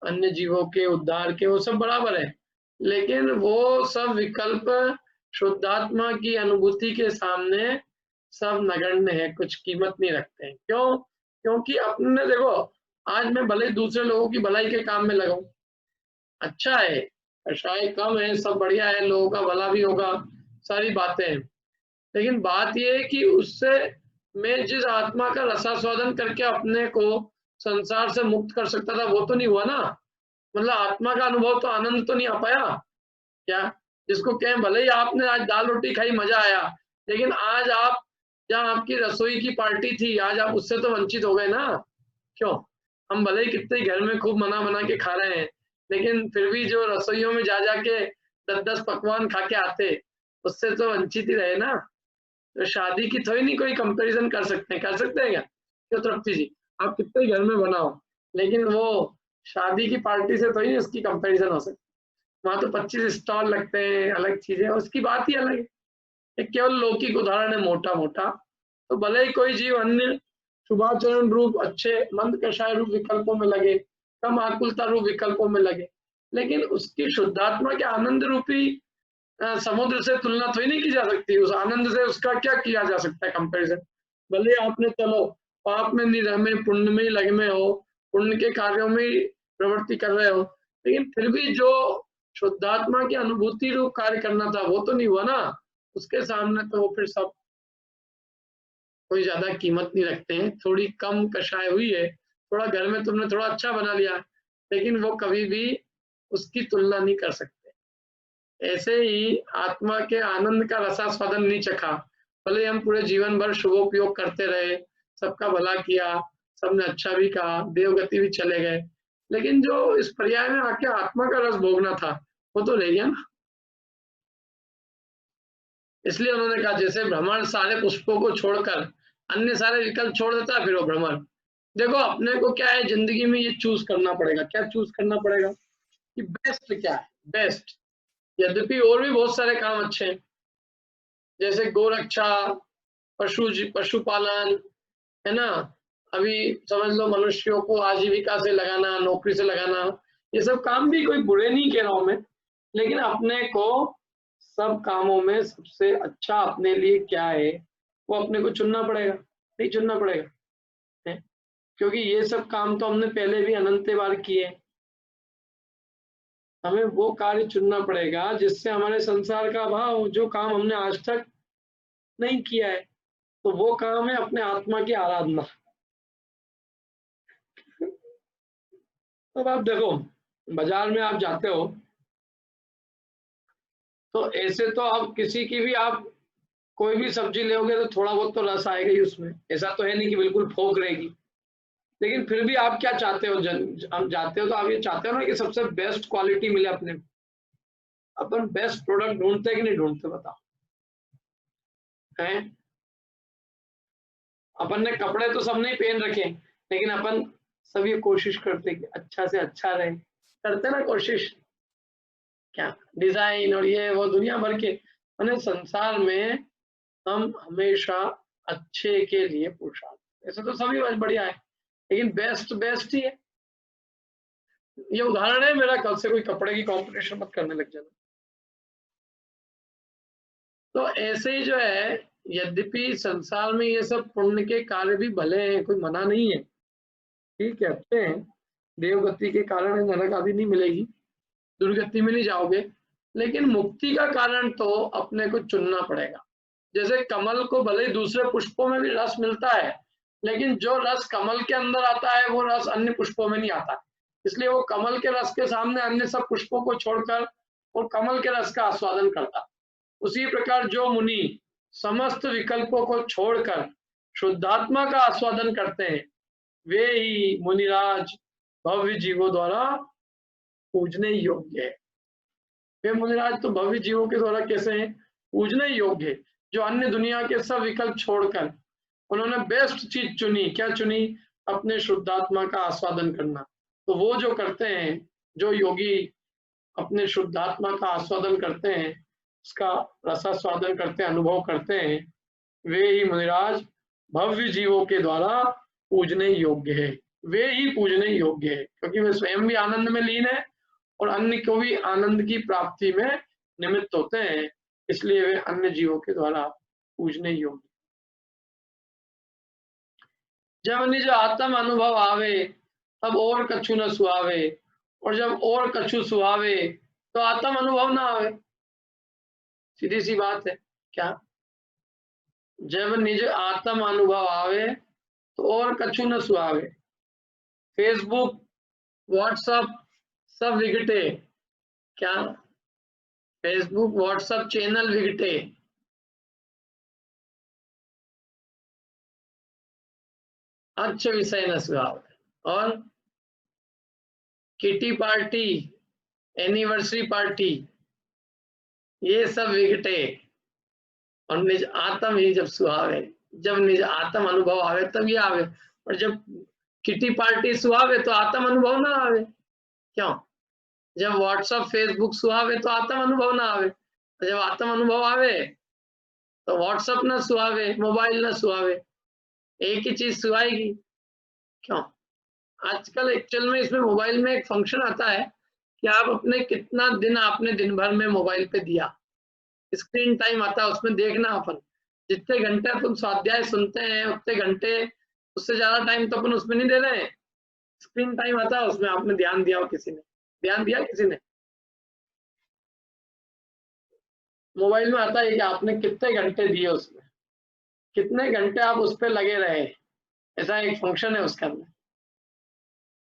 अन्य जीवों के उद्धार के, वो सब बराबर है। लेकिन वो सब विकल्प शुद्धात्मा की अनुभूति के सामने सब नगण्य है, कुछ कीमत नहीं रखते हैं। क्यों? क्योंकि अपने देखो, आज मैं भले दूसरे लोगों की भलाई के काम में लगाऊं, अच्छा है, कषाय कम है, सब बढ़िया है, लोगों का भला भी होगा, सारी बातें हैं। लेकिन बात यह है कि उससे मैं जिस आत्मा का रसास्वादन करके अपने को संसार से मुक्त कर सकता था, वो तो नहीं हुआ ना। मतलब आत्मा का अनुभव तो, आनंद तो नहीं आ पाया। क्या? जिसको कहें भले ही आपने आज दाल रोटी खाई, मजा आया, लेकिन आज आप जहाँ आपकी रसोई की पार्टी थी, आज आप उससे तो वंचित हो गए ना। क्यों? हम भले ही कितने घर में खूब बना के खा रहे हैं, लेकिन फिर भी जो रसोइयों में जा जाके 10-10 पकवान खा के आते, उससे तो वंचित ही रहे ना। तो शादी की थोड़ी नहीं कोई कंपैरिजन कर सकते हैं क्या? क्यों तृप्ति जी, आप कितने घर में बनाओ, लेकिन वो शादी की पार्टी से थोड़ी उसकी कंपैरिजन हो सकती। वहां तो 25 स्टॉल लगते हैं, अलग चीजें, उसकी बात ही अलग है। केवल लौकिक उदाहरण है मोटा मोटा। तो भले ही कोई जीव अन्य शुभाचरण रूप अच्छे मंद कषाय रूप विकल्पों में लगे, कम आकुलता रूप विकल्पों में लगे, लेकिन उसकी शुद्धात्मा के आनंद रूपी समुद्र से तुलना तो ही नहीं की जा सकती। उस आनंद से उसका क्या किया जा सकता है कंपैरिजन। भले आपने चलो पाप में नहीं रह में, पुण्य में ही लगे में हो, पुण्य के कार्यों में ही प्रवृत्ति कर रहे हो, लेकिन फिर भी जो शुद्धात्मा की अनुभूति रूप कार्य करना था वो तो नहीं हुआ ना। उसके सामने तो वो फिर सब कोई ज्यादा कीमत नहीं रखते हैं। थोड़ी कम कषाय हुई है, थोड़ा घर में तुमने थोड़ा अच्छा बना लिया, लेकिन वो कभी भी उसकी तुलना नहीं कर सकते। ऐसे ही आत्मा के आनंद का रसास्वादन नहीं चखा, भले हम पूरे जीवन भर शुभोपयोग करते रहे, सबका भला किया, सबने अच्छा भी कहा, देवगति भी चले गए, लेकिन जो इस पर्याय में आके आत्मा का रस भोगना था वो तो रह गया ना। इसलिए उन्होंने कहा जैसे भ्रमर सारे पुष्पों को छोड़कर अन्य सारे विकल्प छोड़ देता है, फिर वो भ्रमर। देखो अपने को क्या है जिंदगी में, ये चूज करना पड़ेगा। क्या चूज करना पड़ेगा कि बेस्ट क्या है, बेस्ट। यद्यपि और भी बहुत सारे काम अच्छे हैं, जैसे गोरक्षा, पशुपालन, है ना, अभी समझ लो मनुष्यों को आजीविका से लगाना, नौकरी से लगाना, ये सब काम भी कोई बुरे नहीं कह रहा हूं मैं, लेकिन अपने को सब कामों में सबसे अच्छा अपने लिए क्या है वो अपने को चुनना पड़ेगा, नहीं चुनना पड़ेगा है? क्योंकि ये सब काम तो हमने पहले भी अनंत बार किए। हमें वो कार्य चुनना पड़ेगा जिससे हमारे संसार का अभाव, जो काम हमने आज तक नहीं किया है, तो वो काम है अपने आत्मा की आराधना। अब आप देखो बाजार में आप जाते हो तो ऐसे तो आप किसी की भी आप कोई भी सब्जी लोगे तो थोड़ा बहुत तो रस आएगा ही उसमें, ऐसा तो है नहीं कि बिल्कुल फोक रहेगी। लेकिन फिर भी आप क्या चाहते हो, हम जाते हो तो आप ये चाहते हो ना कि सबसे बेस्ट क्वालिटी मिले अपने। अपन बेस्ट प्रोडक्ट ढूंढते कि नहीं ढूंढते बताओ हैं? अपन ने कपड़े तो सब नहीं पहन रखे, लेकिन अपन सभी कोशिश करते कि अच्छा से अच्छा रहे, करते ना कोशिश, क्या डिजाइन और ये वो दुनिया भर के। मैंने संसार में हम हमेशा अच्छे के लिए पुरुषार्थ, ऐसे तो सभी बढ़िया है, लेकिन बेस्ट बेस्ट ही है। ये उदाहरण है मेरा, कल से कोई कपड़े की कंपटीशन मत करने लग जाना। तो ऐसे ही जो है, यद्यपि संसार में ये सब पुण्य के कार्य भी भले हैं, कोई मना नहीं है, ठीक है, अच्छे हैं, देवगति के कारण नरक आदि नहीं मिलेगी, दुर्गति में नहीं जाओगे, लेकिन मुक्ति का कारण तो अपने को चुनना पड़ेगा। जैसे कमल को भले ही दूसरे पुष्पों में भी रस मिलता है, लेकिन जो रस कमल के अंदर आता है वो रस अन्य पुष्पों में नहीं आता, इसलिए वो कमल के रस के सामने अन्य सब पुष्पों को छोड़कर और कमल के रस का आस्वादन करता। उसी प्रकार जो मुनि समस्त विकल्पों को छोड़कर शुद्धात्मा का आस्वादन करते हैं, वे ही मुनिराज भव्य जीवों द्वारा पूजने योग्य है। वे मुनिराज तो भव्य जीवों के द्वारा कैसे हैं, पूजने योग्य है, जो अन्य दुनिया के सब विकल्प छोड़कर उन्होंने बेस्ट चीज चुनी। क्या चुनी? अपने शुद्धात्मा का आस्वादन करना। तो वो जो करते हैं, जो योगी अपने शुद्धात्मा का आस्वादन करते हैं, उसका रसास्वादन करते हैं, अनुभव करते हैं, वे ही मुनिराज भव्य जीवों के द्वारा पूजने योग्य है। वे ही पूजने योग्य है, क्योंकि वे स्वयं भी आनंद में लीन है और अन्य को भी आनंद की प्राप्ति में निमित्त होते हैं, इसलिए वे अन्य जीवों के द्वारा पूजने योग्य। जब निज आत्म अनुभव आवे तब और कछु न सुहावे, और जब और कछु सुहावे तो आत्म अनुभव ना आवे। सीधी सी बात है। क्या? जब निज आत्म अनुभव आवे तो और कछु न सुहावे। फेसबुक, व्हाट्सएप सब विघटे। क्या? फेसबुक व्हाट्सएप चैनल विघटे, अच्छे विषय न सुहावे। और किटी पार्टी, एनिवर्सरी पार्टी, ये सब विघटे, और निज आत्म ही जब सुहावे, जब निज आत्म अनुभव आवे तब ये आवे। और जब किटी पार्टी सुहावे तो आत्म अनुभव ना आवे। क्यों? जब व्हाट्सएप फेसबुक सुहावे तो आत्म अनुभव ना आवे, जब आत्म अनुभव आवे तो व्हाट्सएप ना सुहावे, मोबाइल ना सुहावे। एक ही चीज सुहाएगी क्यों? आजकल एक्चुअल में इसमें मोबाइल में एक फंक्शन आता है कि आप अपने कितना दिन आपने दिन भर में मोबाइल पे दिया, स्क्रीन टाइम आता है, उसमें देखना अपन जितने घंटे अपन स्वाध्याय सुनते हैं उतने घंटे, उससे ज्यादा टाइम तो अपन उसमें नहीं दे रहे हैं। स्क्रीन टाइम आता है, उसमें आपने ध्यान दिया हो, किसी ने ध्यान दिया, किसी ने मोबाइल में आता है कि आपने कितने घंटे दिए, उसमें कितने घंटे आप उस पर लगे रहे, ऐसा एक फंक्शन है उसके अंदर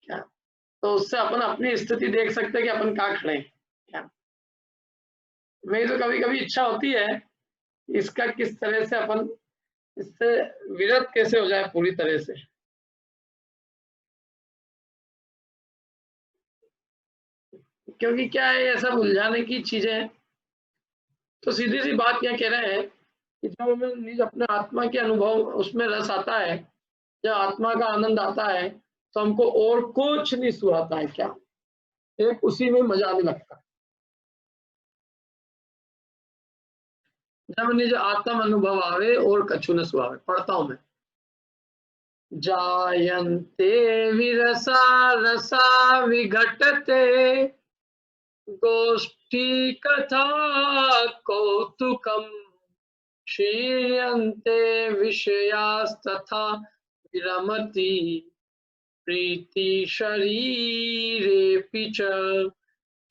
क्या। तो उससे अपन अपनी स्थिति देख सकते हैं कि अपन कहाँ खड़े हैं क्या। मेरी तो कभी कभी इच्छा होती है इसका किस तरह से अपन इससे विरत कैसे हो जाए पूरी तरह से। क्योंकि क्या है, ऐसा उलझाने की चीजें हैं। तो सीधी सी बात यह कह रहे हैं कि जब हमें निज अपने आत्मा के अनुभव उसमें रस आता है, जब आत्मा का आनंद आता है, तो हमको और कुछ नहीं सुहाता है क्या, एक उसी में मजा आने लगता है। जब निज आत्म अनुभव आवे और कछु न सुहावे। पढ़ता हूं मैं। जायन्ते विरसा रसा विघटते गोष्ठी कथा कौतुकम क्षीयन्ते विषयास्तथा विरमति प्रीति शरीरेऽपि च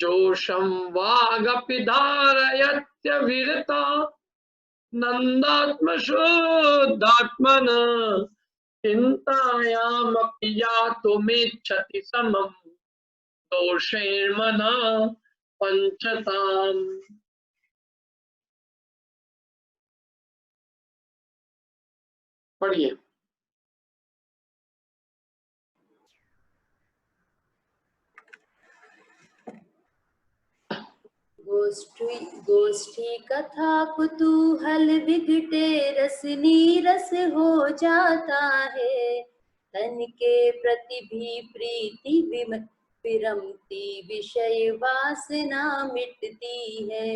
जोषं वागपि धारयत्यविरता नन्दात्मशुद्धात्मन चिन्तायामपि यातुमिच्छति समं दोषैर्मना पंचताम। पढ़िए।
गोष्ठी कथा कुतूहल विघटे रसनी रस हो जाता है। तन के प्रति भी प्रीति विरमती विषय वासना मिटती है।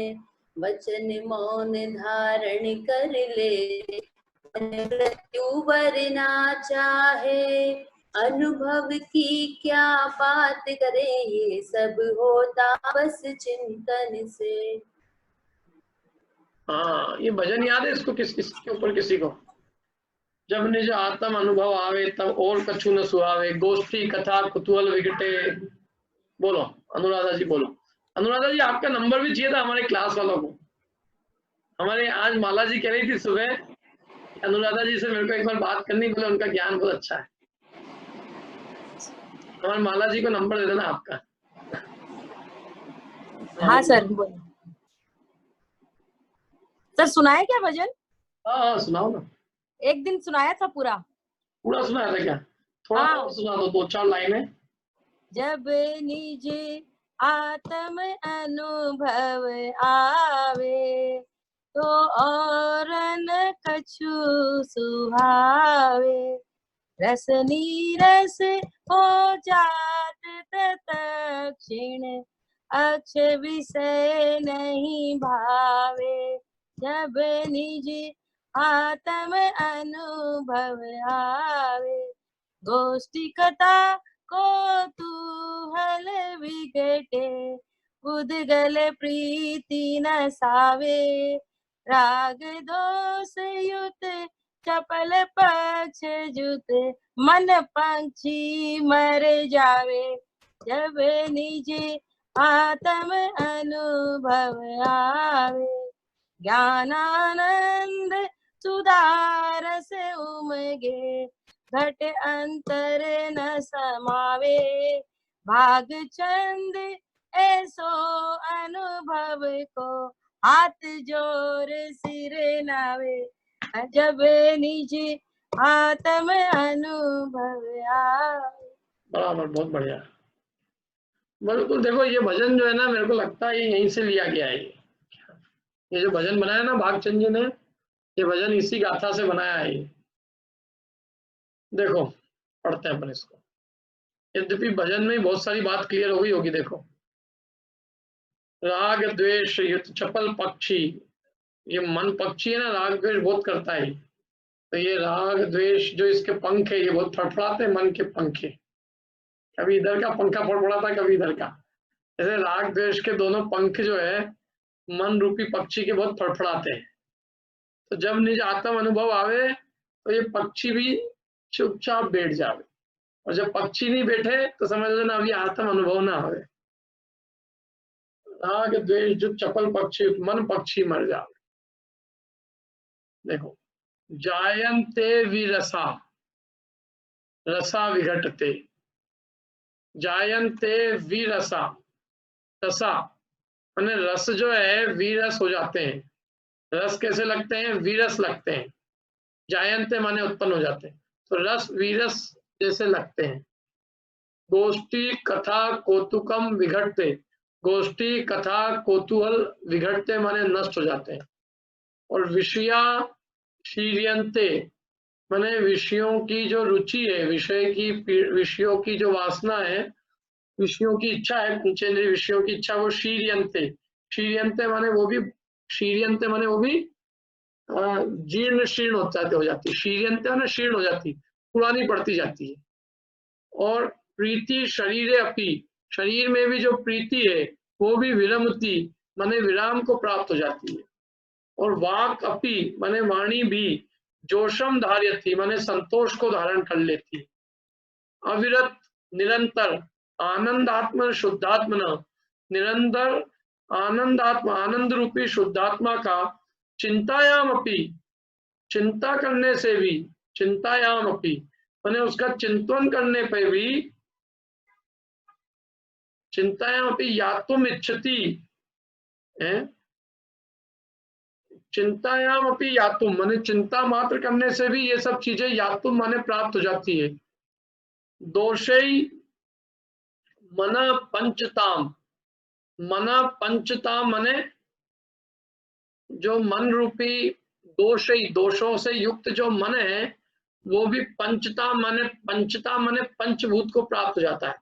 वचन मौन धारण कर ले मृत्यु वरना चाहे। अनुभव की क्या बात करे ये सब होता बस चिंतन से।
हाँ, ये भजन याद है इसको, किसके ऊपर किसी को? जब निज आत्म अनुभव आवे तब और कछु न सुहावे गोष्ठी कथा कुतूहल विघटे। बोलो अनुराधा जी, बोलो। अनुराधा जी, आपका नंबर भी चाहिए था हमारे क्लास वालों को। हमारे आज माला जी कह रही थी सुबह, अनुराधा जी से मेरे को एक बार बात करनी, बोले उनका ज्ञान बहुत अच्छा है। हमारे माला जी को नंबर दे देना आपका।
हाँ सर, बोलो सर। सुनाया क्या भजन?
हाँ सुनाओ ना।
एक दिन सुनाया था पूरा
सुनाया था क्या? थोड़ा और सुना दो, 2-4 लाइनें।
जब निज आत्म अनुभव आवे तो और न कछु सुहावे। रस नीरस हो जात तत्क्षण अक्ष विषय नहीं भावे। जब निज आत्म अनुभव आवे गोष्ठी कथा को तूहल विघटे उद्गल प्रीति न सावे। राग दोष युत चपल पक्ष जुत मन पंछी मर जावे। जब निज आत्म अनुभव आवे ज्ञानानंद सुधारस उमगे घट अंतर न समावे। भाग चंद ऐसो अनुभव को हाथ जोर सिर नावे। जब निज आत्म अनुभव आवे।
बराबर, बहुत बढ़िया। बिल्कुल। देखो ये भजन जो है ना, मेरे को लगता है यहीं से लिया गया है। ये जो भजन बनाया ना भागचंद जी ने, ये भजन इसी गाथा से बनाया है। देखो पढ़ते हैं अपन इसको। यद्यपि भजन में बहुत सारी बात क्लियर हो गई होगी। देखो, राग द्वेष युत चपल पक्षी, ये मन पक्षी है ना, राग द्वेष बहुत करता है। तो ये राग द्वेष जो इसके पंख है, ये बहुत फड़फड़ाते हैं, मन के पंख है। कभी इधर का पंखा फड़फड़ाता है, कभी इधर का। जैसे राग द्वेष के दोनों पंख जो है मन रूपी पक्षी के बहुत फड़फड़ाते हैं। तो जब निज आत्म अनुभव आवे तो ये पक्षी भी चुपचाप बैठ जावे, और जब पक्षी नहीं बैठे तो समझ लेना अभी आत्म अनुभव ना आवे। राग द्वेष जो चपल पक्षी, मन पक्षी मर जावे। देखो, जायन्ते विरसा, रसा विघटते, जायन्ते विरसा, रसा माने रस जो है वीरस हो जाते हैं। रस कैसे लगते हैं? वीरस लगते हैं। जायन्ते माने उत्पन्न हो जाते हैं, तो रस वीरस जैसे लगते हैं। गोष्ठी कथा कौतुकम विघटते, गोष्ठी कथा कौतूहल विघटते माने नष्ट हो जाते हैं। और विषया शीर्यन्ते माने विषयों की जो रुचि है, विषयों की जो वासना है, विषयों की इच्छा है, पंचेंद्रिय विषयों की इच्छा, वो शीर्यन्ते, शीर्यन्ते माने वो भी, शीर्यन्ते माने वो भी जीर्ण शीर्ण हो जाती है। शीर्यन्ते माने शीर्ण हो जाती, पुरानी पड़ती जाती है। और प्रीति शरीरे अपि, शरीर में भी जो प्रीति है वो भी विरमति माने विराम को प्राप्त हो जाती है। और वाक अपि माने वाणी भी जोशम धार्यति माने संतोष को धारण कर लेती है। अविरत निरंतर आनंदात्म शुद्धात्मना, निरंतर आनंदात्मा, आनंद रूपी शुद्धात्मा का चिंतायाम अपि, चिंता करने से भी, चिंतायाम अपि माने उसका चिंतन करने पे भी, चिंतायाम अपि यातुम इच्छति है, चिंतायाम अपि यातुम माने चिंता मात्र करने से भी ये सब चीजें यातुम माने प्राप्त हो जाती है। दोषई मना पंचताम, मना पंचताम माने जो मन रूपी दोषई, दोषों से युक्त जो मन है वो भी पंचताम माने, पंचताम माने पंचभूत को प्राप्त हो जाता है।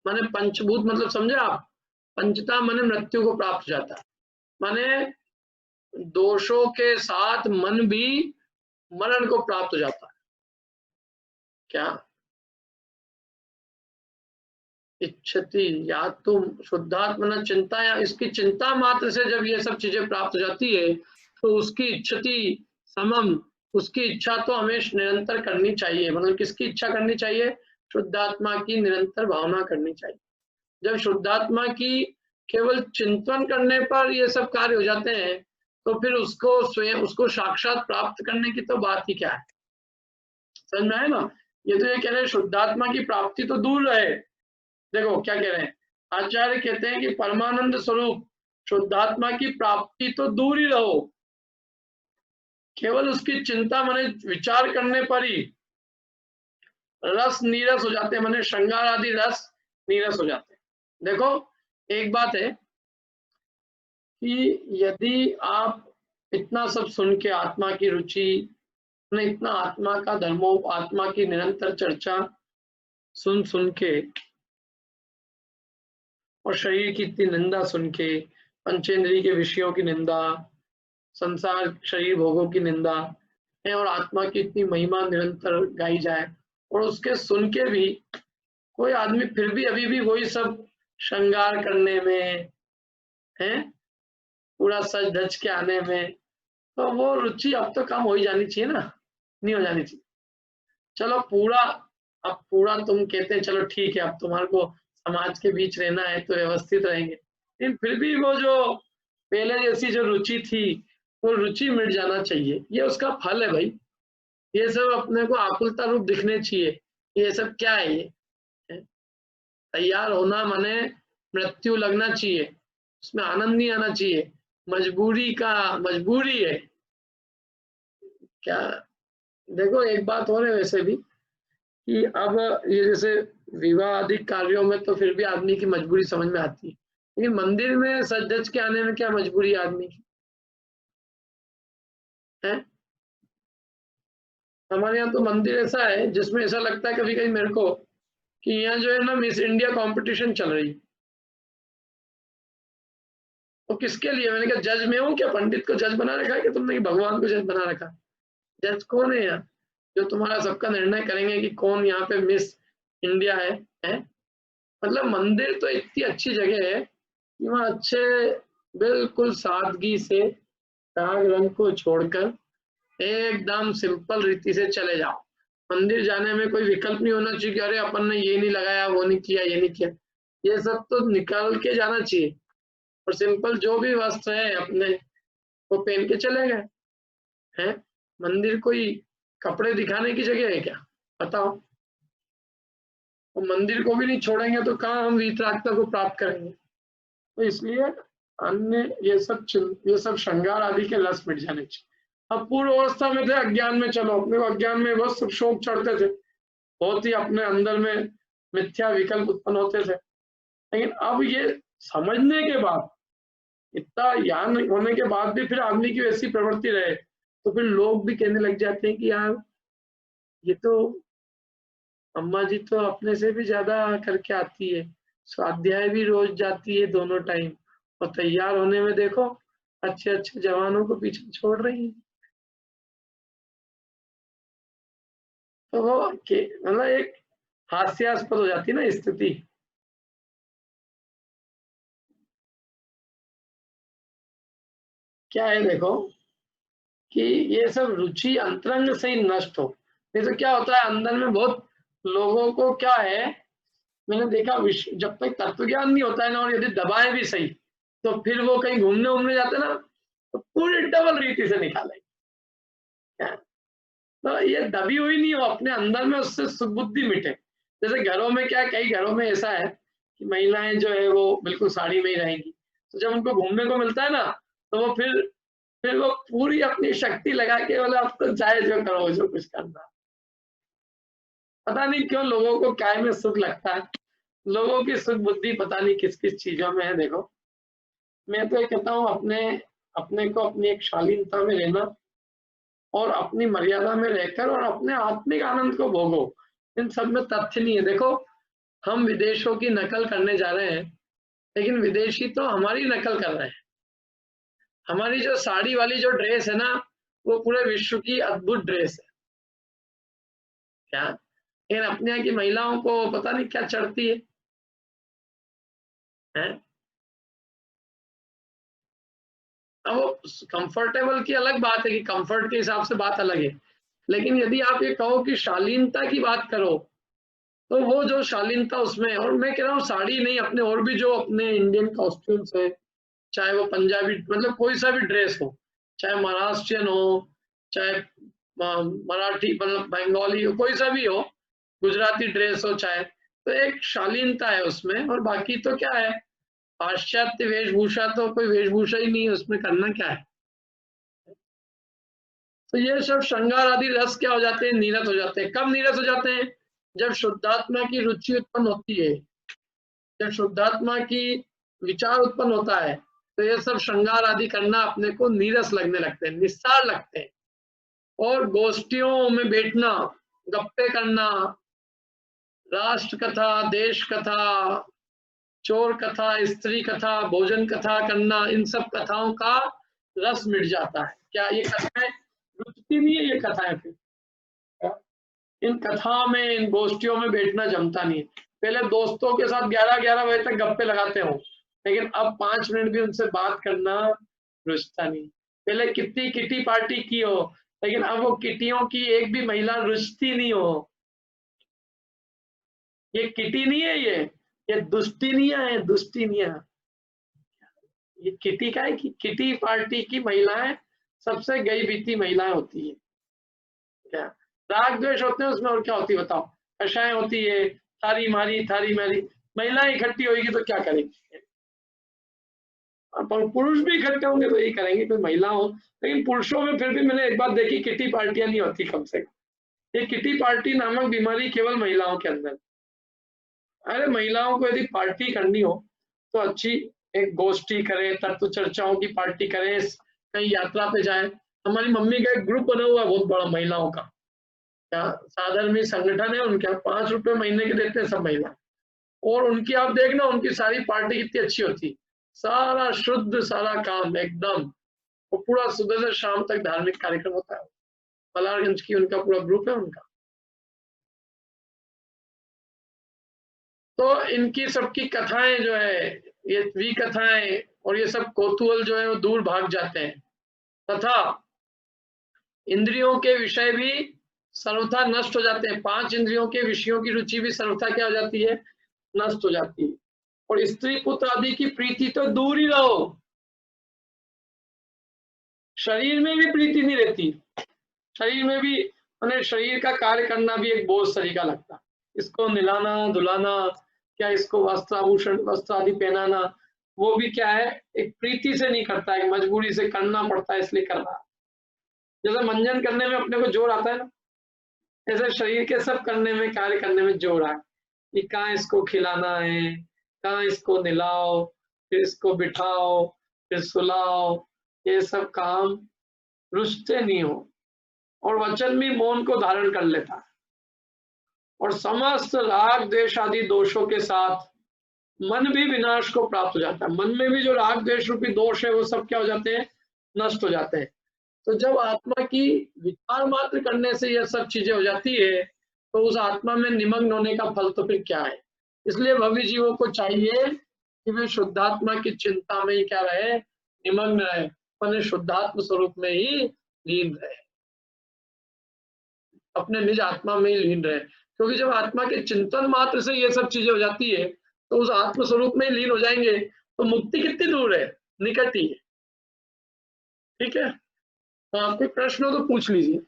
माने पंचभूत मतलब समझे आप? पंचताम माने मृत्यु को प्राप्त हो जाता है। माने दोषों के साथ मन भी मरण को प्राप्त हो जाता है। क्या? इच्छति या तुम शुद्धात्मना चिंता, या इसकी चिंता मात्र से जब ये सब चीजें प्राप्त हो जाती है तो उसकी इच्छति समम, उसकी इच्छा तो हमेशा निरंतर करनी चाहिए। मतलब किसकी इच्छा करनी चाहिए? शुद्धात्मा की निरंतर भावना करनी चाहिए। जब शुद्धात्मा की केवल चिंतन करने पर ये सब कार्य हो जाते हैं तो फिर उसको स्वयं, उसको साक्षात प्राप्त करने की तो बात ही क्या है। समझ में आए ना? ये तो ये कह रहे हैं शुद्धात्मा की प्राप्ति तो दूर रहे। देखो क्या कह रहे हैं आचार्य, कहते हैं कि परमानंद स्वरूप शुद्धात्मा की प्राप्ति तो दूर ही रहो, केवल उसकी चिंता माने विचार करने पर ही रस नीरस हो जाते हैं, माने श्रृंगार आदि रस नीरस हो जाते हैं। देखो एक बात है कि यदि आप इतना सब सुन के आत्मा की रुचि, इतना आत्मा का धर्मो, आत्मा की निरंतर चर्चा सुन के, और शरीर की इतनी निंदा सुन के, पंचेंद्रिय के विषयों की निंदा, संसार शरीर भोगों की निंदा है, और आत्मा की इतनी महिमा निरंतर गाई जाए, और उसके सुन के भी कोई आदमी फिर भी अभी भी वही सब श्रृंगार करने में है, पूरा सज धज के आने में, तो वो रुचि अब तो कम हो ही जानी चाहिए ना, नहीं हो जानी चाहिए। चलो पूरा, अब पूरा तुम कहते हैं चलो ठीक है, अब तुम्हारे को समाज के बीच रहना है तो व्यवस्थित रहेंगे, लेकिन फिर भी वो जो पहले जैसी जो रुचि थी वो रुचि मिट जाना चाहिए। ये उसका फल है भाई। ये सब अपने को आकुलता रूप दिखने चाहिए। ये सब क्या है? ये तैयार होना माने मृत्यु लगना चाहिए, उसमें आनंद नहीं आना चाहिए, मजबूरी है क्या। देखो एक बात हो रही है वैसे भी कि अब ये जैसे विवाह आदि कार्यों में तो फिर भी आदमी की मजबूरी समझ में आती है, लेकिन मंदिर में सज धज के आने में क्या मजबूरी है आदमी की? है हमारे यहाँ तो मंदिर ऐसा है जिसमें ऐसा लगता है कभी कभी मेरे को कि यहाँ जो है ना मिस इंडिया कंपटीशन चल रही। तो किसके लिए? मैंने कहा जज में हूँ क्या? पंडित को जज बना रखा है कि तुमने भगवान को जज बना रखा? जज कौन है यहाँ? जो तुम्हारा सबका निर्णय करेंगे कि कौन यहाँ पे मिस इंडिया है? मतलब मंदिर तो इतनी अच्छी जगह है कि वहाँ अच्छे बिल्कुल सादगी से राग रंग को छोड़कर एकदम सिंपल रीति से चले जाओ। मंदिर जाने में कोई विकल्प नहीं होना चाहिए कि अरे अपन ने ये नहीं लगाया, वो नहीं किया, ये नहीं किया। ये सब तो निकाल के जाना चाहिए और सिंपल जो भी वस्त्र है अपने वो पहन के चले गए हैं। मंदिर कोई कपड़े दिखाने की जगह है क्या? बताओ। तो मंदिर को भी नहीं छोड़ेंगे तो कहाँ हम वीतरागता को प्राप्त करेंगे? तो इसलिए अन्य ये सब श्रृंगार आदि के रस मिट जाने चाहिए। अब पूर्व अवस्था में थे अज्ञान में, चलो अपने को अज्ञान में बहुत सब शोक चढ़ते थे, बहुत ही अपने अंदर में मिथ्या विकल्प उत्पन्न होते थे। लेकिन अब ये समझने के बाद, इतना ज्ञान होने के बाद भी फिर आदमी की वैसी प्रवृत्ति रहे तो फिर लोग भी कहने लग जाते हैं कि यार ये तो अम्मा जी तो अपने से भी ज्यादा करके आती है, स्वाध्याय भी रोज जाती है दोनों टाइम, और तैयार होने में देखो अच्छे अच्छे जवानों को पीछे छोड़ रही है। तो वो मतलब एक हास्यास्पद हो जाती है ना स्थिति। क्या है देखो कि ये सब रुचि अंतरंग से ही नष्ट हो। नहीं तो क्या होता है अंदर में बहुत लोगों को क्या है, मैंने देखा जब तक तत्व ज्ञान नहीं होता है ना, और यदि दबाए भी सही तो फिर वो कहीं घूमने उमने जाते ना तो पूरी डबल रीति से निकालेंगे। तो ये दबी हुई नहीं हो अपने अंदर में, उससे सुबुद्धि मिटे। जैसे घरों में क्या, कई घरों में ऐसा है कि महिलाएं जो है वो बिल्कुल साड़ी में ही रहेंगी, तो जब उनको घूमने को मिलता है ना तो वो फिर वो पूरी अपनी शक्ति लगा के बोले अब तो चाहे जो करो, जो कुछ करना। पता नहीं क्यों लोगों को काय में सुख लगता है, लोगों की सुख बुद्धि पता नहीं किस किस चीजों में है। देखो मैं तो ये कहता हूँ अपने को अपनी एक शालीनता में रहना और अपनी मर्यादा में रहकर और अपने आत्मिक आनंद को भोगो, इन सब में तथ्य नहीं है। देखो हम विदेशों की नकल करने जा रहे हैं, लेकिन विदेशी तो हमारी नकल कर रहे हैं। हमारी जो साड़ी वाली जो ड्रेस है ना वो पूरे विश्व की अद्भुत ड्रेस है क्या, लेकिन अपने यहाँ की महिलाओं को पता नहीं क्या चढ़ती है? अब कंफर्टेबल की अलग बात है कि कंफर्ट के हिसाब से बात अलग है, लेकिन यदि आप ये कहो कि शालीनता की बात करो तो वो जो शालीनता उसमें, और मैं कह रहा हूँ साड़ी नहीं, अपने और भी जो अपने इंडियन कॉस्ट्यूम्स है, चाहे वो पंजाबी मतलब कोई सा भी ड्रेस हो, चाहे महाराष्ट्रियन हो, चाहे मराठी मतलब बंगाली हो, कोई सा भी हो, गुजराती ड्रेस हो चाहे, तो एक शालीनता है उसमें। और बाकी तो क्या है, पाश्चात्य वेशभूषा तो कोई वेशभूषा ही नहीं है, उसमें करना क्या है। तो ये सब श्रृंगार आदि रस क्या हो जाते हैं, नीरस हो जाते हैं। कब नीरस हो जाते हैं? जब शुद्धात्मा की रुचि उत्पन्न होती है, जब शुद्धात्मा की विचार उत्पन्न होता है तो ये सब श्रृंगार आदि करना अपने को नीरस लगने लगते हैं, निस्सार लगते हैं। और गोष्ठियों में बैठना, गप्पे करना, राष्ट्र कथा, देश कथा, चोर कथा, स्त्री कथा, भोजन कथा करना, इन सब कथाओं का रस मिट जाता है। क्या ये कथाएं रुचती नहीं है? ये कथाएं फिर इन कथाओं में, इन गोष्ठियों में बैठना जमता नहीं है। पहले दोस्तों के साथ 11-11 बजे तक गप्पे लगाते हो, लेकिन अब 5 मिनट भी उनसे बात करना रुचता नहीं। पहले कितनी किटी पार्टी की हो, लेकिन अब वो किटियों की एक भी महिला रुचती नहीं हो। ये किटी नहीं है, ये दुष्टिनिया है, दुष्टिनिया। ये किटी का है कि किटी पार्टी की महिलाएं सबसे गई बीती महिलाएं होती है। क्या राग द्वेष होते हैं उसमें, और क्या होती है बताओ? कषाएं होती है, थारी मारी महिलाएं इकट्ठी होगी तो क्या करेंगी? और पुरुष भी इकट्ठे होंगे तो यही करेंगे, कोई महिला हो। लेकिन पुरुषों में फिर भी मैंने एक बात देखी, किटी पार्टियां नहीं होती कम से कम। ये किटी पार्टी नामक बीमारी केवल महिलाओं के अंदर। अरे महिलाओं को यदि पार्टी करनी हो तो अच्छी एक गोष्ठी करे, तत्व चर्चाओं की पार्टी करे, कहीं यात्रा पे जाए। हमारी मम्मी का एक ग्रुप बना हुआ है बहुत बड़ा महिलाओं का, क्या साधर्मी संगठन है उनके, 5 रुपए महीने के देते हैं सब महिला। और उनकी आप देखना, उनकी सारी पार्टी कितनी अच्छी होती, सारा शुद्ध सारा काम एकदम, और पूरा सुबह से शाम तक धार्मिक कार्यक्रम होता है। मलारगंज की उनका पूरा ग्रुप है उनका। तो इनकी सबकी कथाएं जो है, ये विकथाएं और ये सब कौतूहल जो है वो दूर भाग जाते हैं, तथा इंद्रियों के विषय भी सर्वथा नष्ट हो जाते हैं। 5 इंद्रियों के विषयों की रुचि भी सर्वथा क्या हो जाती है, नष्ट हो जाती है। और स्त्री पुत्र आदि की प्रीति तो दूर ही रहो, शरीर में भी प्रीति नहीं रहती। शरीर में भी मैंने शरीर का कार्य करना भी एक बोझ तरीका लगता है। इसको निलाना धुलाना, क्या इसको वस्त्र आभूषण वस्त्र आदि पहनाना, वो भी क्या है, एक प्रीति से नहीं करता है, मजबूरी से करना पड़ता है इसलिए कर रहा। जैसे मंजन करने में अपने को जोर आता है ना, ऐसे शरीर के सब करने में, कार्य करने में जोर आए कि कहाँ इसको खिलाना है, कहाँ इसको निलाओ, फिर इसको बिठाओ, फिर सुलाओ, ये सब काम रुचते नहीं हो। और वचन भी मौन को धारण कर लेता है। और समस्त राग द्वेष आदि दोषों के साथ मन भी विनाश को प्राप्त हो जाता है। मन में भी जो राग द्वेष रूपी दोष है वो सब क्या हो जाते हैं, नष्ट हो जाते हैं। तो जब आत्मा की विचार मात्र करने से यह सब चीजें हो जाती है, तो उस आत्मा में निमग्न होने का फल तो फिर क्या है। इसलिए भव्य जीवों को चाहिए कि वे शुद्धात्मा की चिंता में ही क्या रहे, निमग्न रहे, अपने शुद्धात्म स्वरूप में ही लीन रहे, अपने निज आत्मा में ही लीन रहे। क्योंकि जब आत्मा के चिंतन मात्र से ये सब चीजें हो जाती है, तो उस आत्म स्वरूप में ही लीन हो जाएंगे, तो मुक्ति कितनी दूर है, निकट ही है। ठीक है, तो आपको प्रश्न हो तो पूछ लीजिए।